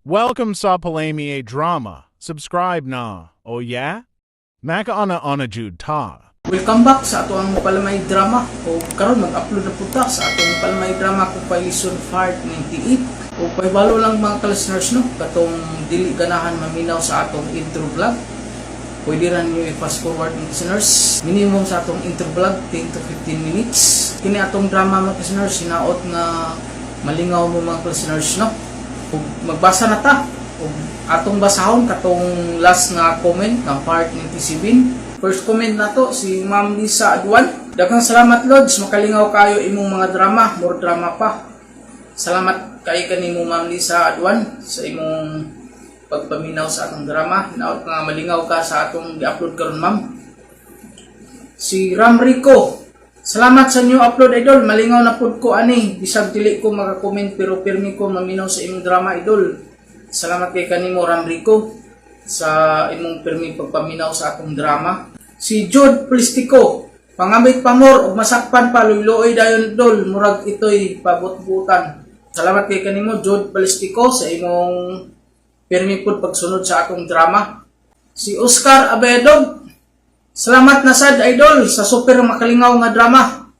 Welcome sa Palami Drama. Subscribe na. Oh yeah? Maka-ana-ana jud ta. Welcome back sa atong Palamay Drama. O karon mag-upload na punta sa atong Palamay Drama kung Lison Part 98. O paibalo lang mga ka-listeners no, katong dili ganahan maminaw sa atong intro vlog. Pwede ran nyo i-fast forward mga listeners. Minimum sa atong intro vlog 10 to 15 minutes. Kini atong drama mga listeners, sinaot nga malingaw mo mga listeners no. Ug magbasa na ta. Ug atong basahon katong last nga comment ng part 97. First comment na to si Ma'am Lisa Aduan. Daghang salamat Lods, makalingaw kayo imong mga drama, more drama pa. Salamat kay kanimo Ma'am Lisa Aduan sa imong pagpaminaw sa atong drama. Naot nga malingaw ka sa atong gi-upload karon Ma'am. Si Ram Rico, salamat sa new upload idol, malingaw na pud ko ani, bisag dili ko maka-comment pero pirmi ko maminaw sa imong drama idol. Salamat kay kanimo Ram Rico sa imong pirmi pagpaminaw sa atong drama. Si Jude Plistico, pangamit pa more ug masakpan pa luy-luoy dayon idol, murag itoy pabut-butan. Salamat kay kanimo Jude Plistico sa imong pirmi pud pagsunod sa atong drama. Si Oscar Abedog, salamat na sad idol sa super makalingaw nga drama.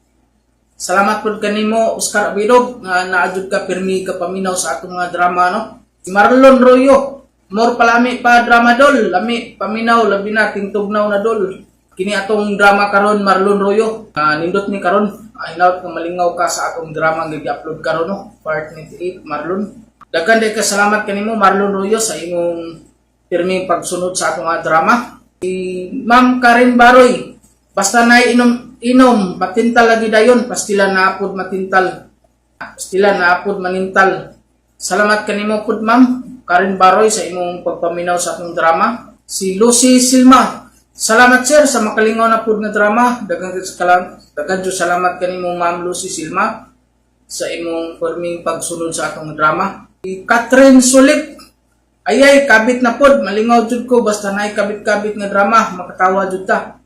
Salamat pud kanimo Oscar Abedog nga naadjud ka pirmi ka paminaw sa atong nga drama no. Si Marlon Royo, more palami pa drama dol, lami paminaw labi na tingtugnaw na dol. Kini atong drama karon Marlon Royo, nindot ni karon. I know nga malingaw ka sa atong drama nga gi-upload karon no, part 98 Marlon. Daghan day ka salamat kanimo Marlon Royo sa imong pirmi pagsunod sa atong nga drama. Si Ma'am Karen Baroy, basta na inom, matintal lagi dayon, pastila na apod matintal. Pastila na apod manintal. Salamat kanimo pud Ma'am Karen Baroy sa imong pagpaminaw sa atong drama. Si Lucy Silma, salamat sir sa makalingaw na pud nga drama. Daghang salamat kanimo Ma'am Lucy Silma sa imong pirming pagsunod sa atong drama. Si Catherine Sulip, ayay, kabit na pod, malingaw jud ko basta naay kabit-kabit nga drama, makatawa jud ta.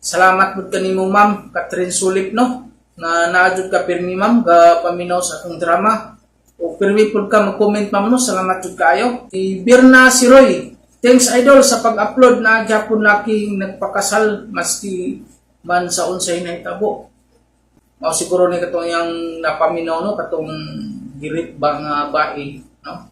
Salamat pud kanimo Ma'am Catherine Sulip no, nga naadjud ka pirmi Ma'am ga paminaw sa atong drama. O pirmi pud ka mag-comment Ma'am no, salamat jud kaayo. Si Birna Siroy, thanks idol sa pag-upload na gyapon laking nagpakasal maski man sa unsay nahitabo. Mao siguro ni katong yang napaminaw no, katong girit ba nga bae no.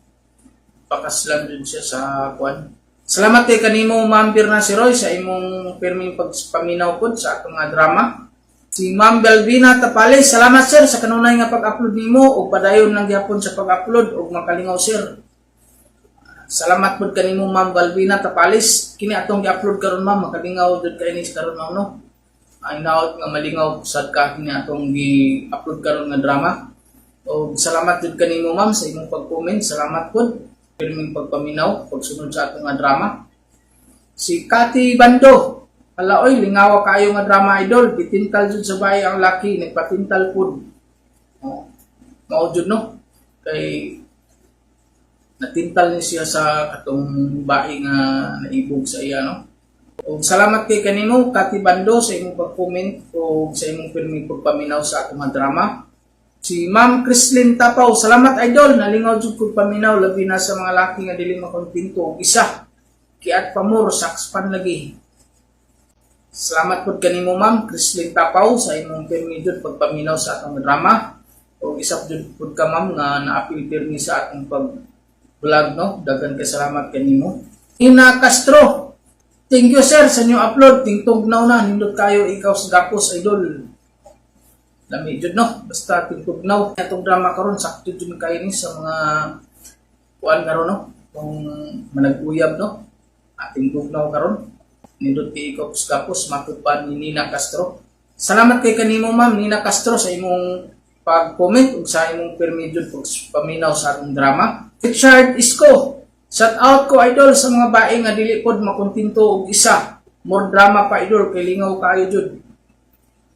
Pakaslan din siya sa kwan. Salamat kay kanimo Ma'am Birna Siroy sa imong pirming pagpaminaw pod sa atong nga drama. Si Ma'am Belvina Tapales, salamat sir sa kanunay nga pag-upload nimo ug padayon lang gyapon sa pag-upload ug makalingaw sir. Salamat pod kanimo Ma'am Belvina Tapales. Kini atong gi-upload karon Ma'am, makalingaw jud kay ni karon Ma'am no. Ay naot nga malingaw sad ka kini atong gi-upload karon nga drama. O salamat jud kanimo Ma'am sa imong pag-comment. Salamat pod pirming pagpaminaw pagsunod sa atong nga drama. Si Cathy Bando, alaoy lingawa kayo nga drama idol, bitintal jud sa bahay ang laki, nagpatintal pud. Mao jud no, kay natintal ni siya sa katong bahay nga naibog sa iya no. O salamat kay kanimo Cathy Bando sa imong pag-comment o sa imong pirming pagpaminaw sa atong nga drama. Si Ma'am Chrislyn Tapaw, salamat idol, nalingaw jud ko paminaw labi na sa mga laki nga dili makontento og isa. Kiat pa more saks pan lagi. Salamat pud kanimo Ma'am Chrislyn Tapaw sa imong pirmi jud pagpaminaw sa atong drama. O isa jud pud ka Ma'am nga naapil pirmi sa atong pag-vlog no. Daghan ka salamat kanimo. Ina Castro, thank you sir sa new upload, tingtugnaw na nindot kayo ikaw sa gapos idol. Lami jud no, basta tingtugnaw atong drama karon sakto jud kay ni sa mga kuan karon no, kung manag-uyab no. Ating tugnaw karon nindot kay ikaw sa gapos matupan ni Nina Castro. Salamat kay kanimo Ma'am Nina Castro sa imong pag-comment ug sa imong pirmi jud paminaw sa atong drama. Richard Isko, shout out ko idol sa mga bae nga dili pod makontento og isa. More drama pa idol kay lingaw kaayo jud.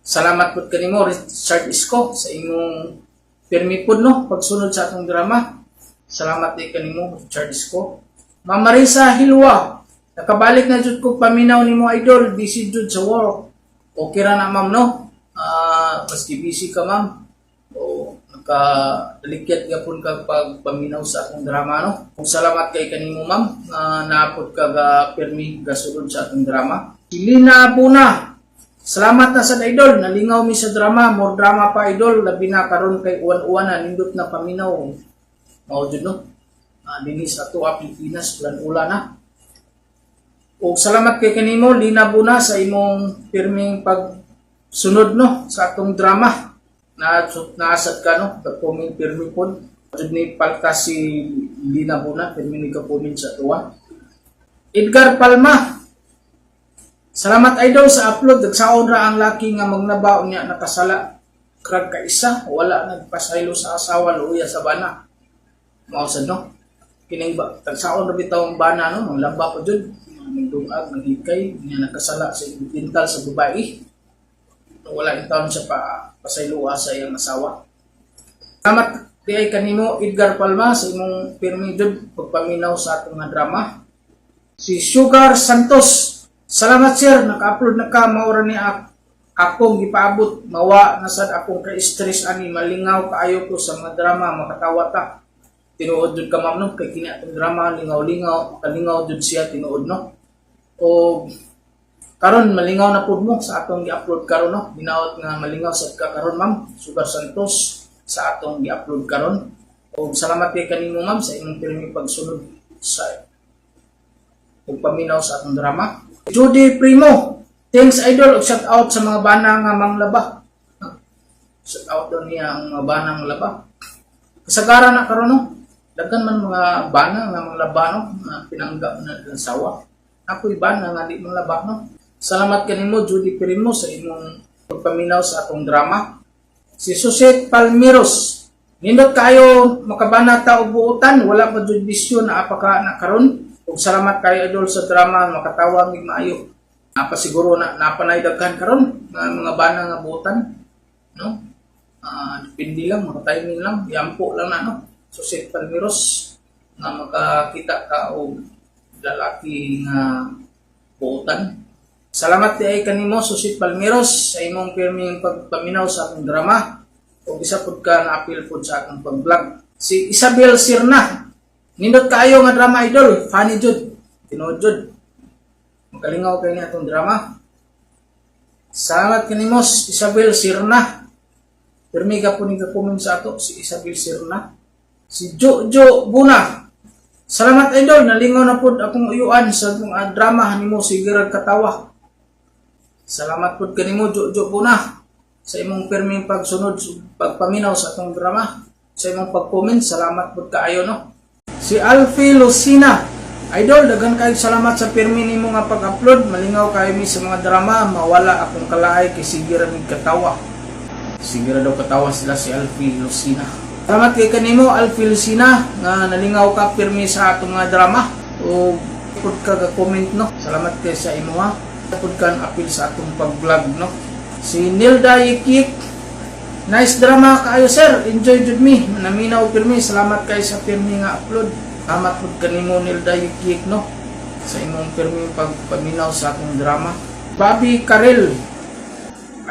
Salamat pud kanimo Richard Isko sa imong pirmi pud no pagsunod sa atong drama. Salamat kay kanimo Richard Isko. Ma'am Marisa Hilwa, nakabalik na jud ko paminaw nimo idol, busy jud sa work. Okay ra na Ma'am no. Maski busy ka Ma'am. O Dalikyat gapon kag pagpaminaw sa atong drama no. Ug salamat kay kanimo ma'am naapod kag permi gasulod sa atong drama. Lina Buna, salamat na sa idol, nalingaw mi sa drama, more drama pa idol, labi na karon kay uwan-uwan nindot na paminaw. Mao jud no. Dinis ato Pilipinas ulan-ulan na. Ug salamat kay kanimo Lina Buna sa imong pirming pagsunod no sa atong drama. Naasad ka no, pag-comment pirmi po. Jud ni palta si Lina Buna, pirmi ni ka-comment sa tuwa. Edgar Palma, salamat idol sa upload. Nagsaon ra ang laki nga magnabaw niya nakasala. Krag ka isa, wala nagpasaylo sa asawa luya sa bana. Mausad no? Kining ba, tagsaon ra bitaw ang bana no, manglaba pa jud. Nagdungag, naghikay, niya nakasala sa bintal sa babae. Wala in taon siya pasayloa sa iyang asawa. Salamat kay kanimo Edgar Palma sa imong pirmi jud pagpaminaw sa atong nga drama. Si Sugar Santos, salamat sir, naka-upload na ka, maura ni akong gipaabot, mawa na sad akong ka-stress ani, malingaw kaayo ko sa mga drama, makatawa ta. Tinuod jud ka ma'am no, kay kini atong drama, lingaw-lingaw, makalingaw jud siya, tinuod no. O karon malingaw na pud mo sa atong gi-upload karon no, binaot nga malingaw sad ka karon ma'am, Sugar Santos sa atong gi-upload karon. O salamat kay kanimo ma'am sa imong pirmi pagsunod sa pagpaminaw sa atong drama. Judy Primo, thanks idol, ug shout out sa mga bana nga manglaba. Shout out daw niya ang mga bana nga laba. Kasagaran na karon no, daghan man mga bana nga manglaba no, pinanggap na ng sawa. Ako'y bana nga di manglaba no. Salamat kanimo Judy Primo sa imong pagpaminaw sa atong drama. Si Suset Palmeros, nindot kayo makabana ta og buotan, wala pa jud bisyo na apaka na karon. Ug salamat kayo idol sa drama, makatawa mig maayo. Napa siguro na napanay daghan karon nga mga bana nga buotan, no? Depende lang, mga timing lang, yampo lang na no. Suset Palmeros nga makakita ka og lalaki nga buotan. Salamat kay kanimo Susit Palmeros sa imong pirming pagpaminaw sa atong drama. Ug isa pud ka na-appeal pud sa atong pag-vlog. Si Isabel Sirna, nindot kayo nga drama idol, funny jud, tinuod jud. Magalingaw kay ni atong drama. Salamat kanimo Isabel Sirna. Pirmi ka po ni ka-comment sa ato si Isabel Sirna. Si Jojo Buna, salamat idol, nalingaw na pud akong uyuan sa atong drama nimo sige ra katawa. Salamat pud kanimo Jojo Buna sa imong pirming pagsunod pagpaminaw sa atong drama. Sa imong pag-comment, salamat pud kaayo no. Si Alfie Lucina, idol, daghan kay salamat sa pirmi nimo nga pag-upload. Malingaw kayo mi sa mga drama, mawala akong kalaay kay sige ra mig katawa. Sige ra daw katawa sila si Alfie Lucina. Salamat kay kanimo Alfie Lucina nga nalingaw ka pirmi sa atong nga drama. O pud ka comment no. Salamat kay sa imo ha. Pud kan apil sa atong pag-vlog no. Si Nilda Yikik, nice drama kaayo sir, enjoy jud mi, naminaw pirmi, salamat kay sa pirmi nga upload. Salamat pud kanimo Nilda Yikik no sa imong pirmi pagpaminaw sa atong drama. Bobby Karel,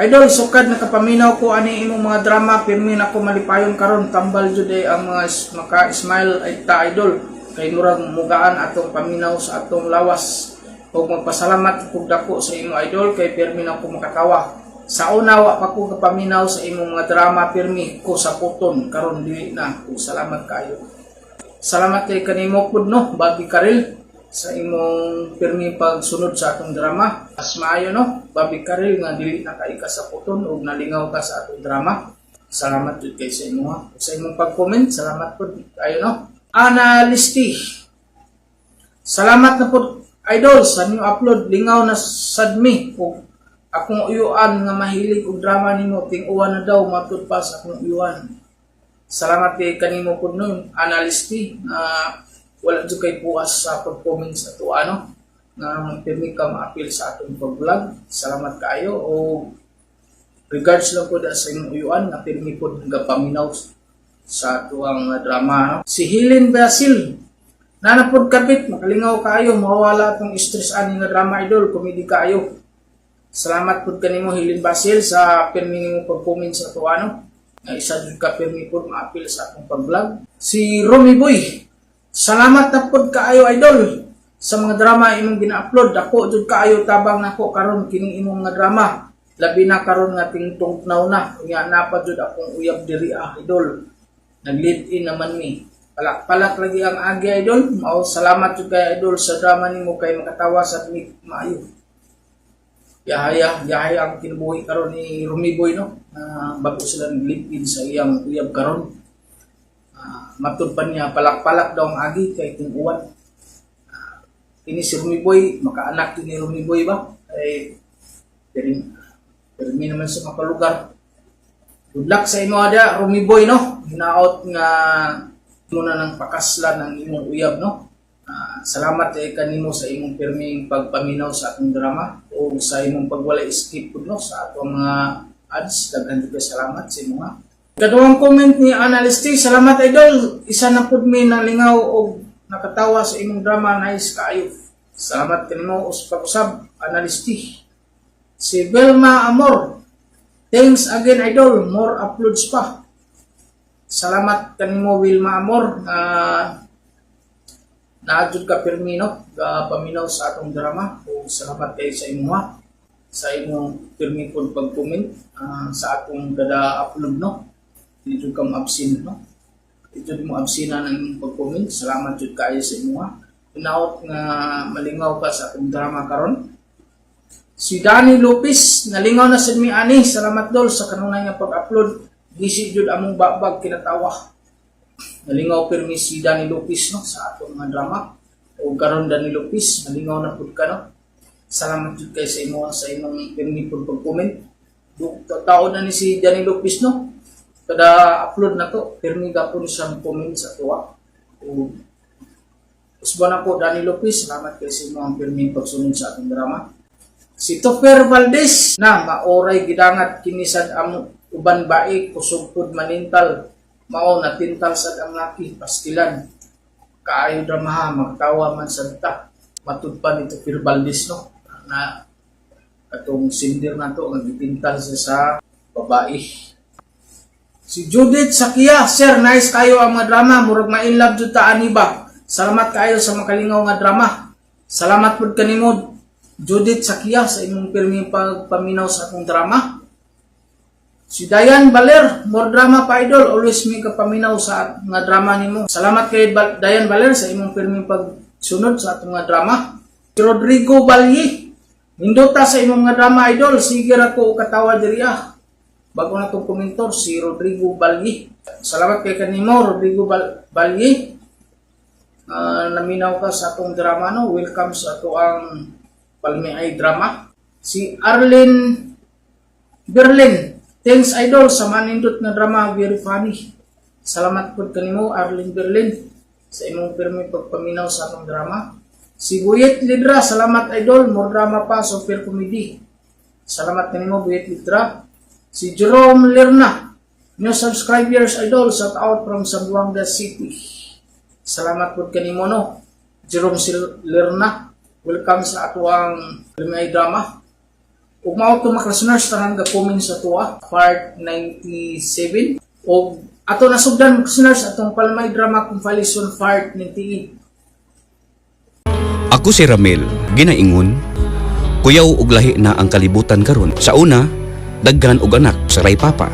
idol, sukad nakapaminaw ko ani imong mga drama, pirmi na ko malipayon karon, tambal jud ay ang mga maka-smile ay ta idol kay murag mugaan atong paminaw sa atong lawas. Ug magpasalamat pud dako sa imong idol kay pirmi na ko makatawa. Sa una wa pa ko kapaminaw sa imong mga drama, pirmi ko sa puton karon dili na. Ug salamat kayo. Salamat kay kanimo pud no Bobby Karel sa imong pirmi pagsunod sa atong drama. As maayo no Bobby Karel nga dili na kay ka sa puton ug nalingaw ka sa atong drama. Salamat jud kay sa imo ha. Sa imong pag-comment, salamat pud kayo no. Ana Listi, salamat na pud idol sa new upload, lingaw na sadmi ug akong uyuan nga mahilig og drama nimo, ting-uwan na daw matud pa sa akong uyuan. Salamat kay kanimo pud no Analisti wala jud kay puas sa pag-comment sa to ano nga pirmi ka ma-appeal sa atong pag-vlog. Salamat kaayo o regards lang pud sa imong uyuan nga pirmi pud nga paminaw sa tuang drama no. Si Helen Basil, nanapod kapit, makalingaw kayo, mawala atong stress ani nga drama idol, komedi kayo. Salamat pud kanimo Helen Basil sa pirmi nimo pag-comment sa to ano. nga isa jud ka pirmi pod maapil sa akong pag-vlog. Si Romy Boy, salamat na pod kaayo idol sa mga drama imong gina-upload. Ako jud kaayo tabang nako karon kining imong nga drama. Labi na karon nga tingtong na. Unya na pa jud akong uyab diri idol. Nag-lead in naman ni. Palak lagi ang agi idol. Mao salamat jud kay idol sa drama nimo kay makatawa sa tuig maayo. Yahaya ang kinabuhi karon ni Romy Boy no. Bago sila nag-lead in sa iyang uyab karon. Matud pa niya palak daw ang agi kay kung uwan. Ini si Romy Boy, makaanak ni Romy Boy ba? Ay permi naman sa makalugar. Good luck sa imo ada Romy Boy no. Hinaot nga muna ng pakaslan ng imong uyab no. Salamat kanimo sa imong pirming pagpaminaw sa atong drama o sa imong pagwala skip pud no sa atong mga ads. Daghan jud salamat sa imo ha. Kaduhang comment ni Analyst, salamat idol. Isa na pud mi nalingaw og nakatawa sa imong drama, nice kaayo. Salamat kanimo usab Analyst. Si Belma Amor, thanks again idol, more uploads pa. Salamat kanimo Wilma Amor. Naadjud ka pirmino paminaw sa atong drama. O salamat kay sa imo ha. Sa imong pirmi pod pag-comment sa atong kada upload no. Dito ka mo-absin no. Dito mo absina ng pag-comment. Salamat jud kayo sa imo ha. Inaot nga malingaw ka sa atong drama karon. Si Danny Lopez, nalingaw na sa mi ani. Salamat dol sa kanunay nga pag-upload. Gisi jud among babag kinatawa. Nalingaw pirmi si Danny Lopez no sa atong mga drama. O karon Danny Lopez, nalingaw na pud ka no. Salamat jud kay sa imo sa imong pirmi pud pag-comment. Taon na ni si Danny Lopez no. Kada upload na to, pirmi gapon siyang comment sa tuwa. O usban ako Danny Lopez, salamat kay sa imong pirmi pagsunod sa atong drama. Si Topper Valdez na maoray gidangat kinisad ang uban baik kusog pud manintal mao na tintal sad ang laki pastilan kaayo drama magtawa man sadta matud pa ni Topper Valdez no na atong sindir nato ang gitintal sa babae. Si Judith Sakia, sir nice kayo ang mga drama murag ma-inlove jud ta ani ba. Salamat kayo sa makalingaw nga drama. Salamat pud kanimo Judith Sakia sa imong pirmi pagpaminaw sa akong drama. Si Dayan Baler, more drama pa idol, always may kapaminaw sa nga drama nimo. Salamat kay Dayan Baler sa imong pirmi pagsunod sa atong nga drama. Si Rodrigo Balyi, nindota sa imong nga drama idol, sige ra ko katawa diri ah. Bago na itong komentor, si Rodrigo Balyi. Salamat kay kanimo Rodrigo Balyi. Naminaw ka sa atong drama no. Welcome sa ato ang Palmiay drama. Si Arlene Berlin, thanks idol sa manindot na drama, very funny. Salamat po kanimo Arlene Berlin sa imong pirmi pagpaminaw sa atong drama. Si Buyet Lidra, salamat idol, more drama pa, super comedy. Salamat kanimo Buyet Lidra. Si Jerome Lerna, new subscribers idol, shout out from Zamboanga City. Salamat po kanimo no Jerome Lerna. Welcome sa ato ang Palmiay drama. Ug mao to mga listeners tanang ga-comment sa tuwa part 97 og ato nasugdan mga listeners atong Palmiay drama compilation part 98. Ako si Ramel, ginaingon, kuyaw og lahi na ang kalibutan karon. Sa una, daghan og anak saray papa.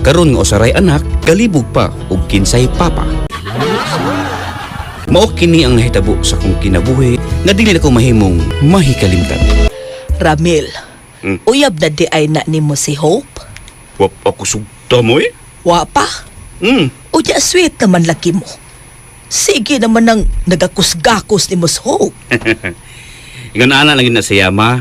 Karon nga usaray anak, kalibog pa og kinsay papa. Mao kini ang nahitabo sa kong kinabuhi nga dili na ko mahimong mahikalimtan. Ramil, uyab na di ay na nimo si Hope? Wap ako sugta mo eh? Wa pa? Unya sweet naman laki mo. Sige naman ang nagakus-gakus ni Ms. Hope. Ingon ana lang na siya ma.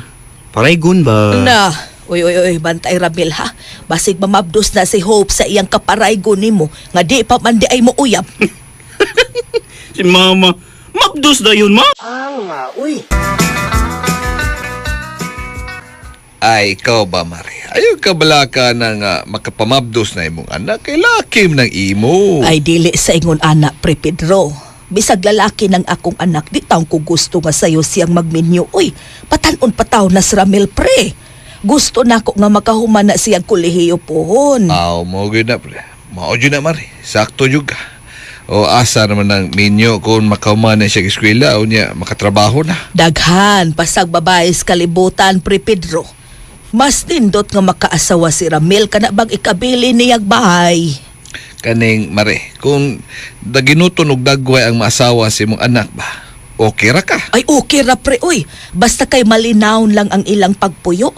Paraygon ba? Na, uy, bantay Ramil ha. Basig mamabdos na si Hope sa iyang kaparaygon nimo nga di pa man di ay mo uyab. Si mama, mabdos na yun ma. Uy. Ay, ikaw ba, Mari? Ayaw ka bala ka na nga makapamabdos na imong anak kay lakim ng imo. Ay dili sa ingon anak pre Pedro. Bisag lalaki ng akong anak, di taong ko gusto nga sayo siyang magminyo. Uy, patanon pataw na si Ramil pre. Gusto na ko nga makahuman na siyang kolehiyo pohon. Aw, mo gid na, pre. Mao jud na Mari, sakto juga. O asa naman ng minyo kung makauman na siya eskwela o niya makatrabaho na. Daghan pasag babae sa kalibutan, Pre Pedro. Mas nindot nga makaasawa si Ramil kana bang ikabili niyag bahay. Kaning Mari, kung daginuton og dagway ang maasawa si mong anak ba, okay ra ka. Ay okay ra pre, uy. Basta kay malinawon lang ang ilang pagpuyo.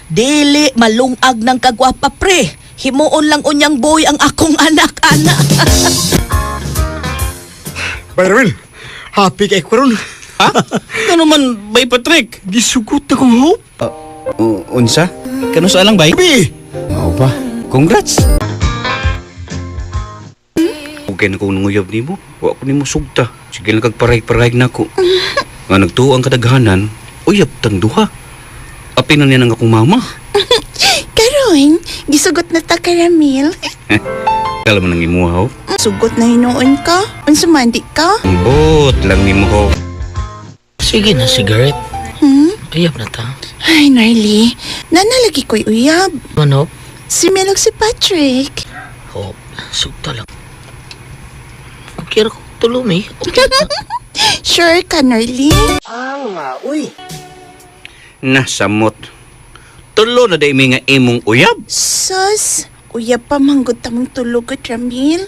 Dili malungag ng kagwapa pre. Himuon lang unyang boy ang akong anak-anak. Barwil, happy kay ko ron. Ha? Ano man, Bay Patrick? Gisugot na kong hope. Unsa? Kano sa alang, Bay? Gabi! Oo ba? Congrats! Okay na kong nanguyab ni mo. Wa ko ni mo sugta. Sige lang kagparay-paray na ko. Nga nagtuo ang kadaghanan, uyab tang duha. Apin na niya ng akong mama. Karon, gisugot na ta karamil. Kala mo nang imuhaw. Sugot na hinuon ka? Unsa man di ka? Ang bot lang ni mo ho. Sige na, cigarette. Ayab na ta. Ay, Narly, nanalagi ko'y uyab. Ano? Si Melog si Patrick. Oh, sugta lang. Okay ra ko tulumi. Okay na. Sure ka, Narly? Nasamot. Tulo na day may nga imong uyab. Sus, uyab pa manggod tamang tulog at Ramil.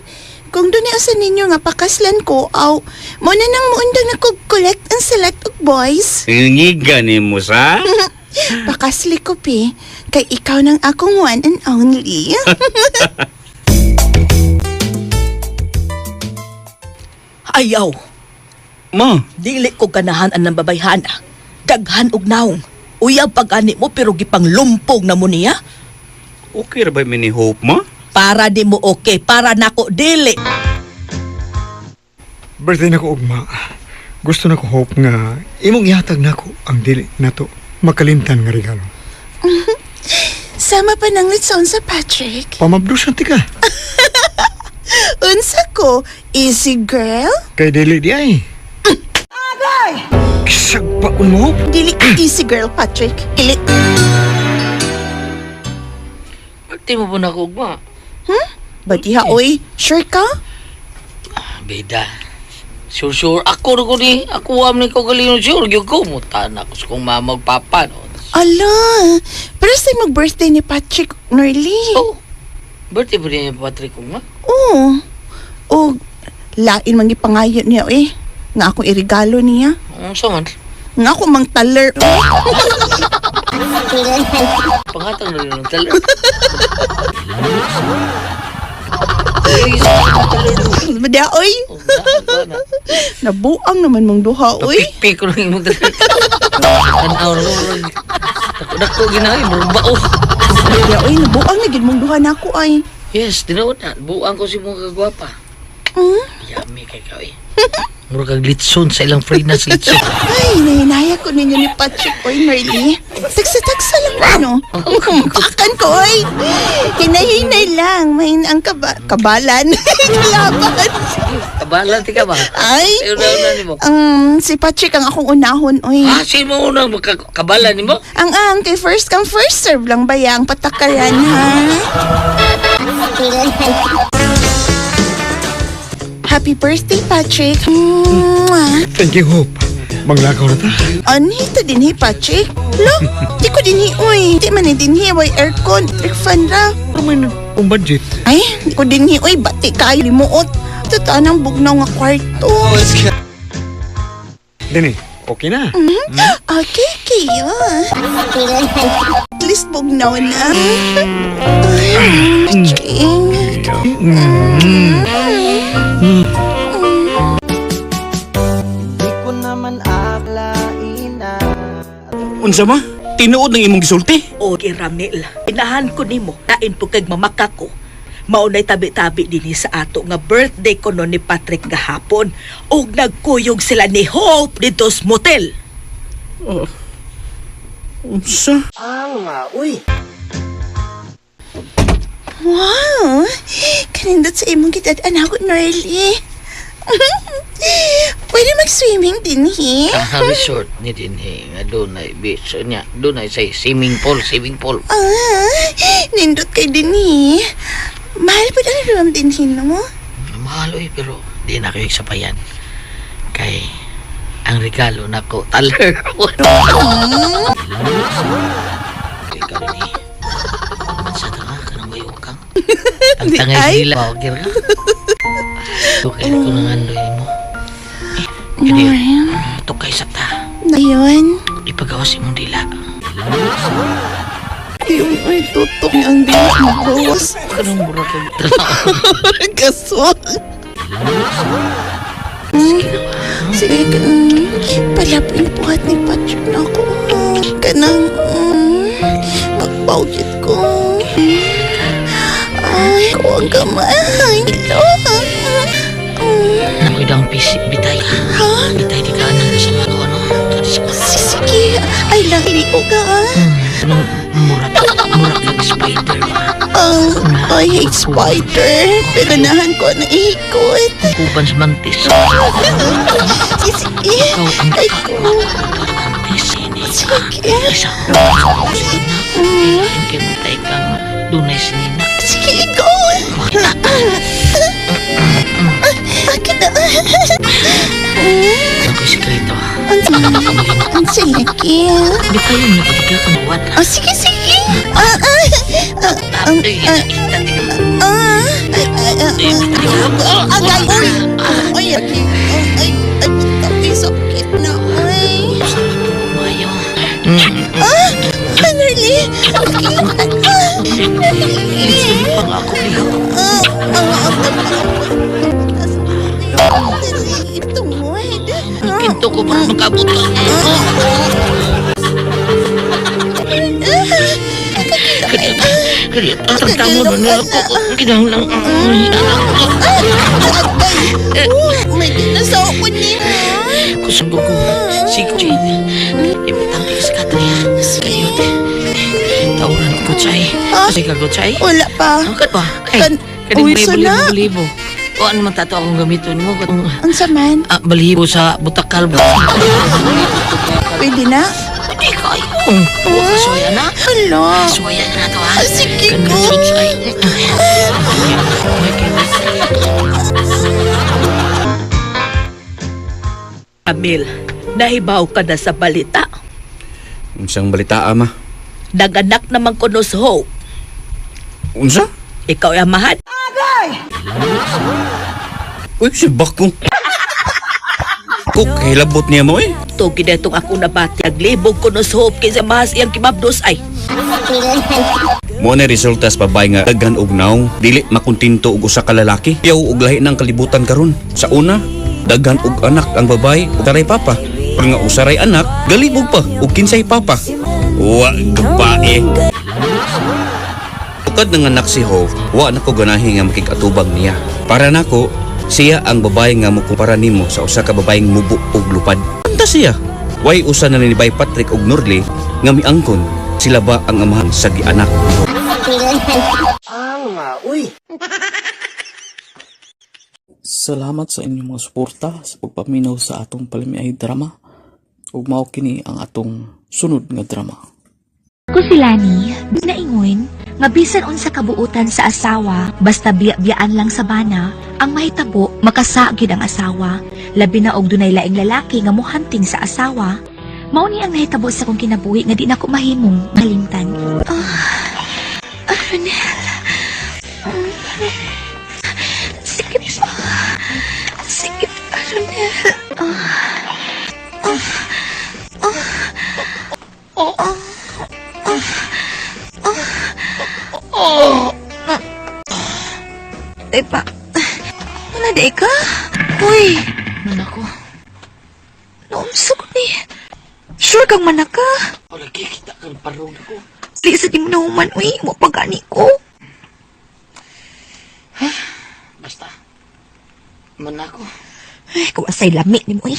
Kung doon asa ninyo nga pakaslan ko, aw, mo na nang muundang nakog-collect ang salat og boys. Ngiga ni mo sa? Pakasli ko, pi. Kay ikaw nang akong one and only. Ayaw. Ma, Dili ko ganahan ang babayhana. Daghan og naong. Uyab pag-ani mo pero gipang lumpog na mo niya. okay ra ba may ni Hope, ma? Para di mo okay, para nako dili. Birthday na ko ugma. Gusto na ko hope nga imong ihatag na ko ang dili na to makalimtan nga regalo. Sama pa ng litson sa Patrick. Pamabdos ang tika. Unsa ko, easy girl? Kay dili di ay. Agay! Kisag pa mo hope. Dili easy girl, Patrick. Dili. Pagti mo po na kugma. Badiha, oy. Sure ka? Beda. Sure. Ako na ko ni. Ako am ni ko galino sure. Yung ko. Muta na ako sa kong mama ug papa. No? Ala, pero sa mag-birthday ni Patrick, Norly. Oh. Birthday pa rin ni Patrick kugma. Oo. O, lain man gipangayo niya, eh. Nga akong irigalo niya. Sa man. Nga ako mang taler. Pangatang na rin ng taler. Badiha, oy. Nabuang naman mong duha, oy. Napikpik ko lang yung taler. Tanaw na ko. Dako ginahin. Bao. Badiha, oy. Nabuang na gid mong duha na ako, ay. Yes, dinaot na. Buang ko si mga kagwapa. Yummy kay ka, eh. Murag kag litson sa ilang Frenas litson. Ay, nahinaya ko ninyo ni Patrick, oy, Marley. Tagsa-tagsa lang, ano? Pakan ko, oy. Hinay-hinay lang. Mahin ang kabalan. Kalaban. Kabalan, tika ba? Ay, Ayaw na ni mo. si Patrick ang akong unahon, oy. Sino mo unang kabalan ni mo? Ang kay first come first serve lang ba yang patakaran, ha? Happy birthday, Patrick. Mwah. Thank you hope. Manglakaw na ta. Anita din hi, Patrick. Lo, di ko din hi, uy. Di man din hi, way aircon. Refund ra. Pero may ang budget. Ay, di ko din hi, uy. Bati kayo limuot. Totoo ng bugnaw nga kwarto. Dini, okay na. Okay, kayo. At least bugnaw na. Ay, Patrick. Unsa ma? Tinuod ng imong gisulti? O Ramil, inahan ko nimo, lain po kag mamaka ko. Maunay tabi-tabi dinhi sa ato nga birthday ko no ni Patrick gahapon ug nagkuyog sila ni Hope dito sa motel. Unsa? Wow! Kanindot sa imong kitad anak ko, Norly. Pwede mag-swimming din, hi? Resort ni din doon ay beach niya. Doon ay say swimming pool. Ah, nindot kay din, hi. Mahal pa ang ram din mo? Mahal oy, pero di na kayo sapayan. Kay ang regalo nako taler. Ikaw ni. Sa tanga kanang bayo kang. Ang Di tangay ay. sila okay ra. Tukay ko nang andoy mo. Kaya tukay sa ta. Ngayon, Ipagawas imong dila. yung may tutok ang dila mo, boss. Kanang mura ka. Kaswag. Sige ka, palapin buhat ni Patrick na ako. Kanang, magpaugit ko. Ay, kuwag ka mahal. Nakoy daw ang pisik bitay. Ha? Bitay di ka nang sa mga ano. Sige, ay lang, hindi ko ka. Anong murat lang spider ba? I hate spider. Pero nahan ko na ihikot. Kuban sa mantis. Sige, ay ko. Mantis ini. Sige. Isa. Kailangan kayo matay kang dunay sinina. Sige, go. Akin na. Ako'y sikreto. Ang silaki. Di kayo nagkatiga ka mawad. Sige, sige. Tapos kita Agay, uy. Ay, ay, tapi sakit na, uy. Mayo. Nerly. Nerly. Pang ako lihaw. Ito mo, Kinto ko para makabot. Kaya tatang mo doon nila ko. Kinahanglang. may dinosaur ko niya. Kusang ko. Sige, Jane. Ibitang tigas ka tayo. Kayo, tauran ko, Chay. Kasi ka, Chay. Wala pa. Angkat ba? Uy, sana. Balibo. O ano man tato akong gamiton mo? Ang saman. Balibo sa butakal ba? Pwede na? Hindi kayo. Huwag kasuya na. Hala. Kasuya na to, ha? Sige Ganda ko. sunsay. Amil, nahibaw ka na sa balita. Unsang balita, ama? Naganak naman ko no sa Hope. Unsa? Ikaw ay amahan. Uy, si Bakong. Kuk, hilabot niya mo eh. To kinetong ako nabati. Naglibog ko no sa Hope kaysa mahas iyang kimabdos ay. Mo na resulta sa babae nga daghan og naong dili makuntinto og usa ka lalaki. Yaw og lahi ng kalibutan karon. Sa una, daghan og anak ang babae ug taray papa. Pero nga usaray anak, galibog pa ug kinsay papa. Wa gabae. Tukad ng anak si Hope, wa na ko ganahin nga makikatubang niya. Para nako, siya ang babae nga mukumpara nimo sa usa ka babaeng mubo ug lupad. Anta siya. Way usa na ni Bay Patrick ug Norly nga miangkon sila ba ang amahan sa gianak. Salamat sa inyong mga suporta sa pagpaminaw sa atong palamiay drama. Ug mao kini ang atong sunod nga drama. Ko si Lani, naingon, nga bisan unsa kabuutan sa asawa, basta biya-biyaan lang sa bana, ang mahitabo, makasagid ang asawa. Labi na og dunay laing lalaki nga muhanting sa asawa. Mao ni ang nahitabo sa kong kinabuhi nga di na ko mahimong malimtan. Ronel. Sikip pa. Sikip pa, Ronel. Tepa, manaday ka? Uy, Manako. naumsok ni. Sure kang manaka? Wala kita kang parong ako. Lisa di mo na human, uy, mo pagani ko. Basta. Manako. Ay, kung asay lami ni mo, uy.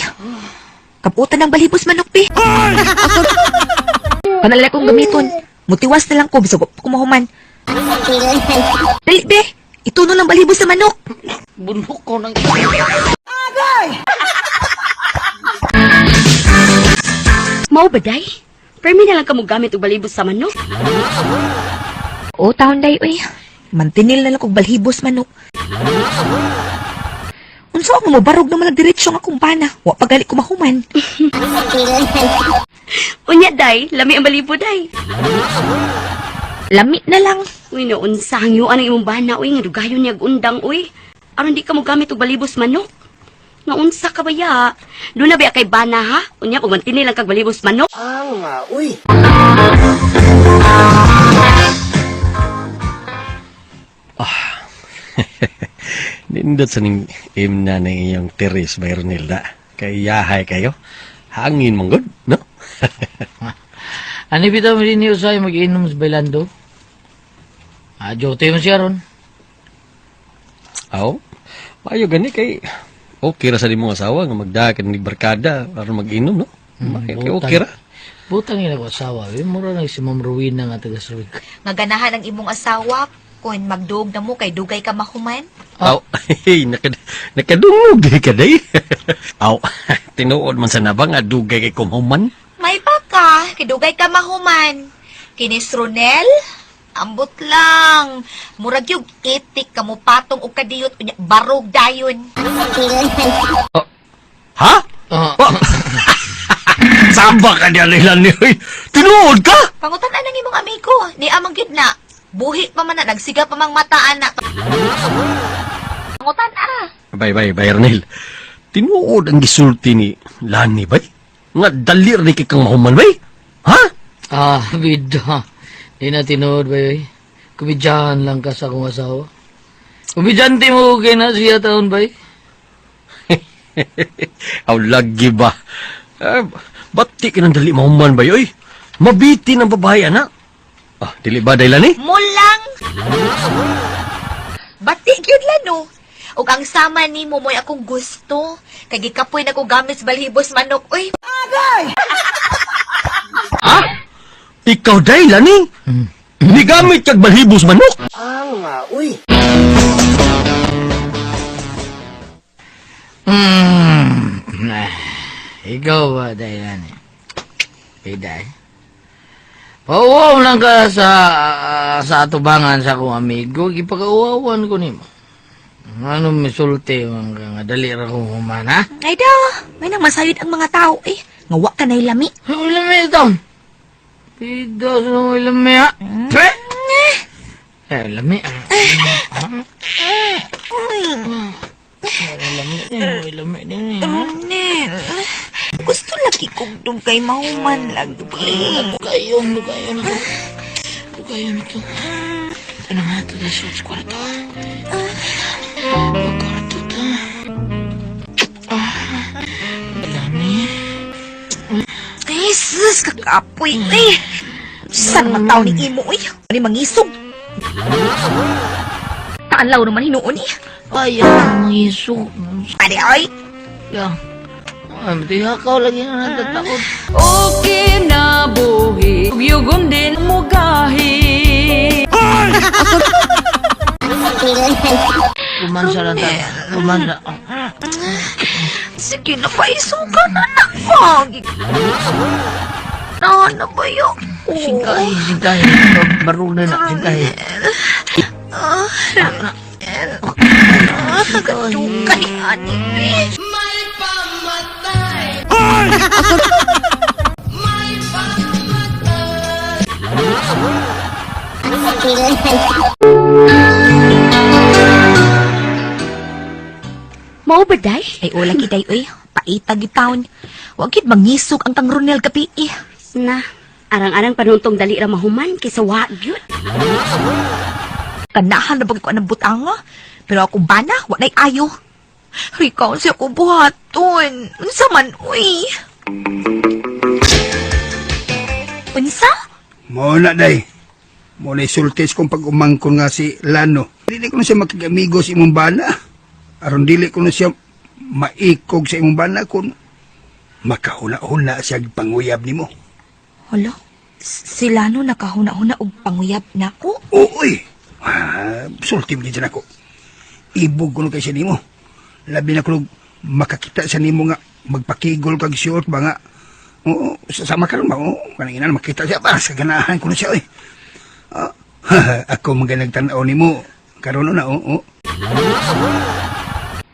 Kaputan ng balhibos manok, pi. Ako, panalala kong gamiton. Mutiwas na lang ko, bisag ko mahuman. Dali, be. Ituno ng balhibos sa manok. Bunhok ko ng... Mau ba, day? Permi na lang ka mo gamit og balhibos sa manok? O, taon, day, uy. Mantinil na lang kog balhibos manok. Unsa ako mabarog naman nagdiretsyo nga akong bana. Wa pagali ko mahuman. Unya, day. Lami ang balibo, day. Lami na lang. Uy, naunsa ang yuan ang imong bana, uy. Nga dugayon niya undang, uy. Aron di ka mo gamit og balibos manok. Naunsa ka ba ya? Doon na ba kay bana, ha? Unya, kung mantini lang kag balibos manok. Uy. Nindot sa ning imna ng iyong teres, Bayronilda. Kay yahay kayo. Hangin manggod, no? Ano bitaw mo din niyo sa'yo mag-inom sa bailando? Jote mo siya ron. Aw, mayo gani kay okay ra sa imong asawa nga magdakan ni barkada para mag-inom, no? Kay okay ra. Butang ina ko asawa. Mura na si Ma'am Rowena nga taga-Suwig. Nga ganahan ang imong asawa kung magduog na mo kay dugay ka mahuman. Aw, nakadungog di ka day. Aw, tinuod man sa nabang nga dugay kay kumhuman. May baka, kay dugay ka mahuman. Kinis Ronel, ambot lang. Murag yung itik ka mo patong o kadiyot, unya, barog dayon. Ha? Samba ka niya nilan ni tinuod ka? Pangutan ang imong amigo, ni amang gid na. Buhi pa man na, nagsiga pa mang mataan na. Pangutan Bay, Ernel. Tinuod ang gisulti ni Lani, bay? Nga dalir ni kikang mahuman, bay? Ha? Bida. Di na tinood, bay. Kumidyahan lang ka sa akong asawa. Kumidyante mo kay na siya taon, bay. Aw, lagi ba? Ba't di ka nang dali mahuman, bay, oy? Mabiti ng babae, anak. Dili ba dahil ni? Mulang! Bati gyud lano. Ug ang sama ni mo mo'y akong gusto. Kay gikapoy na ko gamit sa balhibos manok. Uy! Agay! Ha? Ikaw dahil ni? Ni gamit kag balhibos manok? Uy. Ikaw ba, Dayan? Day. Pauwaw lang ka sa atubangan sa akong amigo. Ipag-uwawan ko nimo. Ano misulti nga dali ra kong humana? Ay daw, may nang masayod ang mga tao eh. Ngawa ka na'y lami. Ay, lami ito. Pida sa nang lami ha. Ay, lami. Lami din Ronel, gusto lagi kong dugay mahuman lang. Dugayon ito. Ano nga ito na sa kwarto? Kwarto ito. Lami. Ay, sus, kakapoy eh. Saan naman tao ni Imo eh? Ano mangisog? Taalaw naman hinuon eh. Ay, ang mangisog. Adi ay. Yan. Ay, matihakaw lagi na natatakot. Okay na buhi. Yugon din mo gahi. Romansa lang tayo. Romansa. Sige na pa, isugan na nakag. Na ba yun? Singkay. Barong na na, singkay. Nagatukay, ani. May pamatay. May Mao ba, day? Ay, wala kiday, uy. Paitag itaon. Huwag kit mangisog ang kang Ronel gabi, eh. Na, arang-arang panuntong dali ra mahuman kaysa wagyot. Kanahan na bagay ko ang butanga. Pero akong bana, walay ayo. Rikaw siya ko buhaton. Unsa man, uy. Unsa? Mo na, day. Mo na isultis kong pag-umangkon nga si Lano. Dili ko na siya makikamigo sa imong bana. Aron dili ko na siya maikog sa imong bana kung makahuna-huna siya panguyab ni mo. Hala, sila no nakahuna-huna og panguyab na ko? Uy! Sulti mo dyan ako. Ibog ko na kay siya ni mo. Labi na ko makakita sa nimo nga magpakigol kag short ba nga. Oo, sasama ka rin ba? Oo, kanina makita siya para sa ganahan ko na siya. Ako mga nagtanaw ni mo. Karoon na, oo.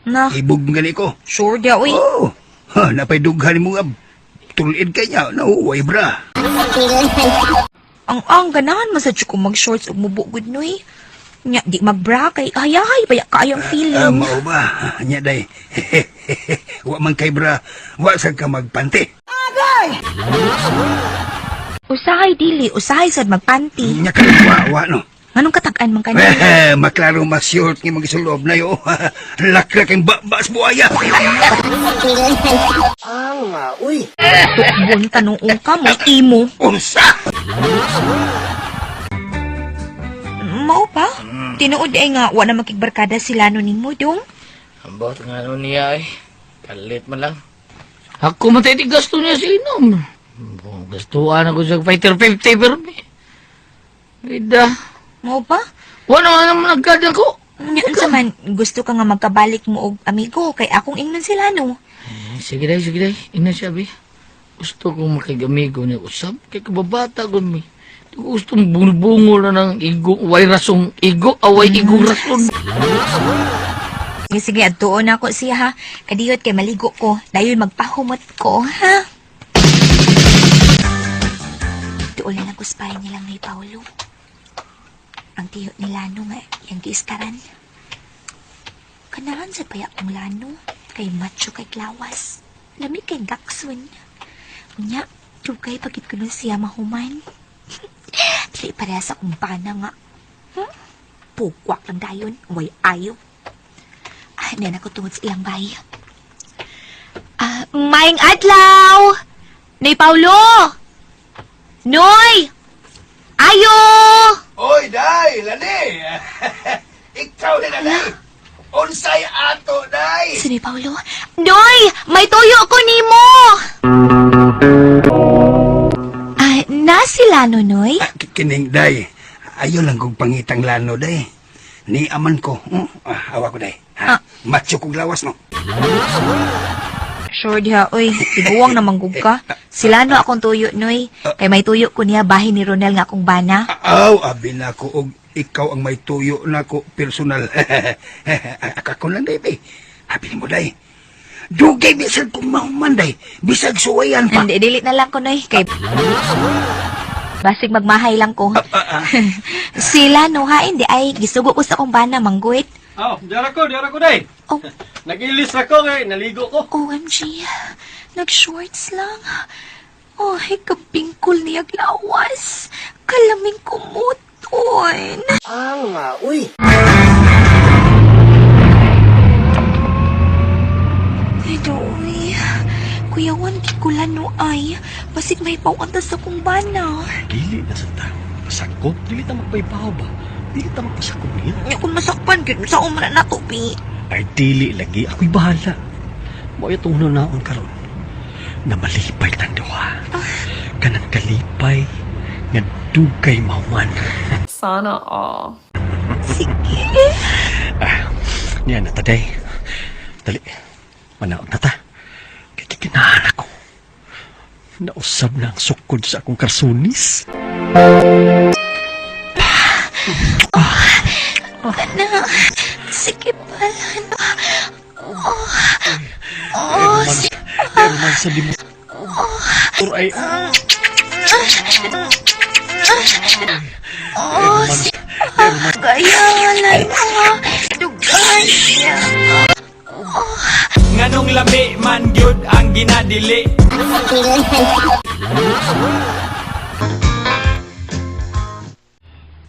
Na, Ibog gani ko. sure dia, uy. Oo. Napay dughan mo ab. Tulid kanya, nauway bra. Ang ganahan masadyo ko mag-shorts ug mubugod noy. Nya, di magbra kay hayahay, paya kayang feeling. Mao ba? Nya day. Wa man kay bra. Wa sad ka magpante. Usahay dili, usahay sad magpanty. Nya ka wa no. Anong katag-an man kanina? Maklaro mas short nga magisulob na yo. Lakrak ang babas buaya. Uy. Tukbon tanong ka mo, imo. Unsa? Mao pa? Tinuod ay nga, wala makigbarkada sila no nimo dong. Ambot nga nun niya eh. Kalit man lang. Ako matay di gasto niya sa inom. Gastuan ako sa fighter 50 pero may. Ida. Mao pa? Wala naman nagkada ko. Nya unsa man, gusto ka nga magkabalik mo og amigo kay akong ingnon sila no. Sige day. Ina siya, be. Gusto kong makigamigo niya usap. Kaya kababata ko, mi. Gusto mong bungo na ng igo, way rasong igo, away igong rason. Sige, adtuon ako siya ha. Kadiyot kay maligo ko. Dayon magpahumot ko, ha? Tuulan ako spy nilang may Paulo. Ang tiyo ni Lano nga, yung giistaran. Kanahan sa paya kong Lano, kay macho kay Klawas. Lamig kay Gakswin. Unya, dugay pagit ko nun siya mahuman. Dili pareha sa kumpana nga. Pukwak lang dayon, way ayaw. Nan ako tungod sa ilang bay. Maing adlaw! Noy Paulo! Noy! Ayo! Oy, day, lani. Ikaw na day. Unsay ato, day. Sini Paulo? Noy! May tuyo ko nimo! Na sila no, Noy? Kining, day. Ayaw lang kong pangitang lano, day. Ni aman ko. Awa ko, day. Macho kong lawas, no? Sure diha, oy. Tinuwang naman gug ka. Sila no akong tuyo, Noy. Kay may tuyo ko niya bahin ni Ronel nga akong bana. Abi na ko og ikaw ang may tuyo na ko personal. Ako lang, day, bay. Abi mo, day. Dugay bisag kong mahuman, day. Bisag suwayan pa. Hindi, delete na lang ko, Noy. Kay... Basig magmahay lang ko. Sila no, ha? Hindi ay gisugo ko sa akong bana, mangguit. Diyara ko, day. Oh. Nag-ilis ako, naligo ko. OMG, nag-shorts lang. Oh, ay kabingkol niya glawas. Kalaming kumuton. Uy. Uy, kuyawan, kikulan no ay. Basig may pawanta sa kong bana. Dili na sa tao. Sakot, dili ta magpaypaw ba? Dili ta magpasakot niya. Nga kung masakpan, ganun sa umra na to, Pi. Ay, dili lagi. Ako'y bahala. Mo itong naon karon na malipay tanduha. Kanang kalipay nga dugay mauman. Sana all. Sige. Niyan na taday. Dali. Manaog na ta. Kikikinahan ako. Nausab na ang sukod sa akong karsunis. Ana, sige pala na. Pero man sa limo. Or ay... Gayalan mo. Dugay siya. Nganong lami man gyud ang ginadili.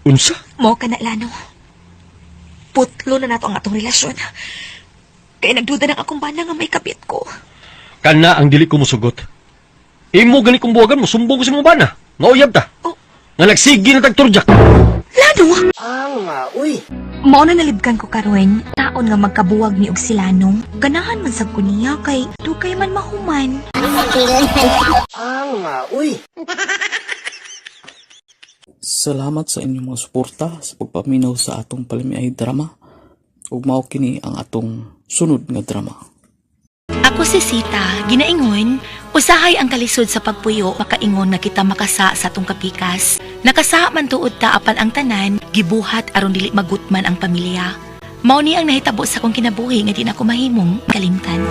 Unsa? Mo ka na, Lano. Putlo na nato ang atong relasyon. Kaya nagduda ng akong bana nga may kabit ko. Kana ang dili ko musugot. Imo gani kong buwagan mo, sumbong ko sa mga bana. Ngauyab ta. Nga nagsigi na tagturjak. Lano! Uy. Mao na nalibkan ko karon, taon nga magkabuwag ni og silanong. Ganahan man sab ko niya kay dugay man mahuman. Uy. Salamat sa inyong mga suporta sa pagpaminaw sa atong Palimiay drama. Ug mao kini ang atong sunod nga drama. Ako si Sita, ginaingon, Usahay ang kalisod sa pagpuyo, makaingon nga kita makasa sa atong kapikas. Nakasa man tuod ta apan ang tanan, gibuhat aron dili magutman ang pamilya. Mao ni ang nahitabo sa kong kinabuhi nga di na ko mahimong kalimtan.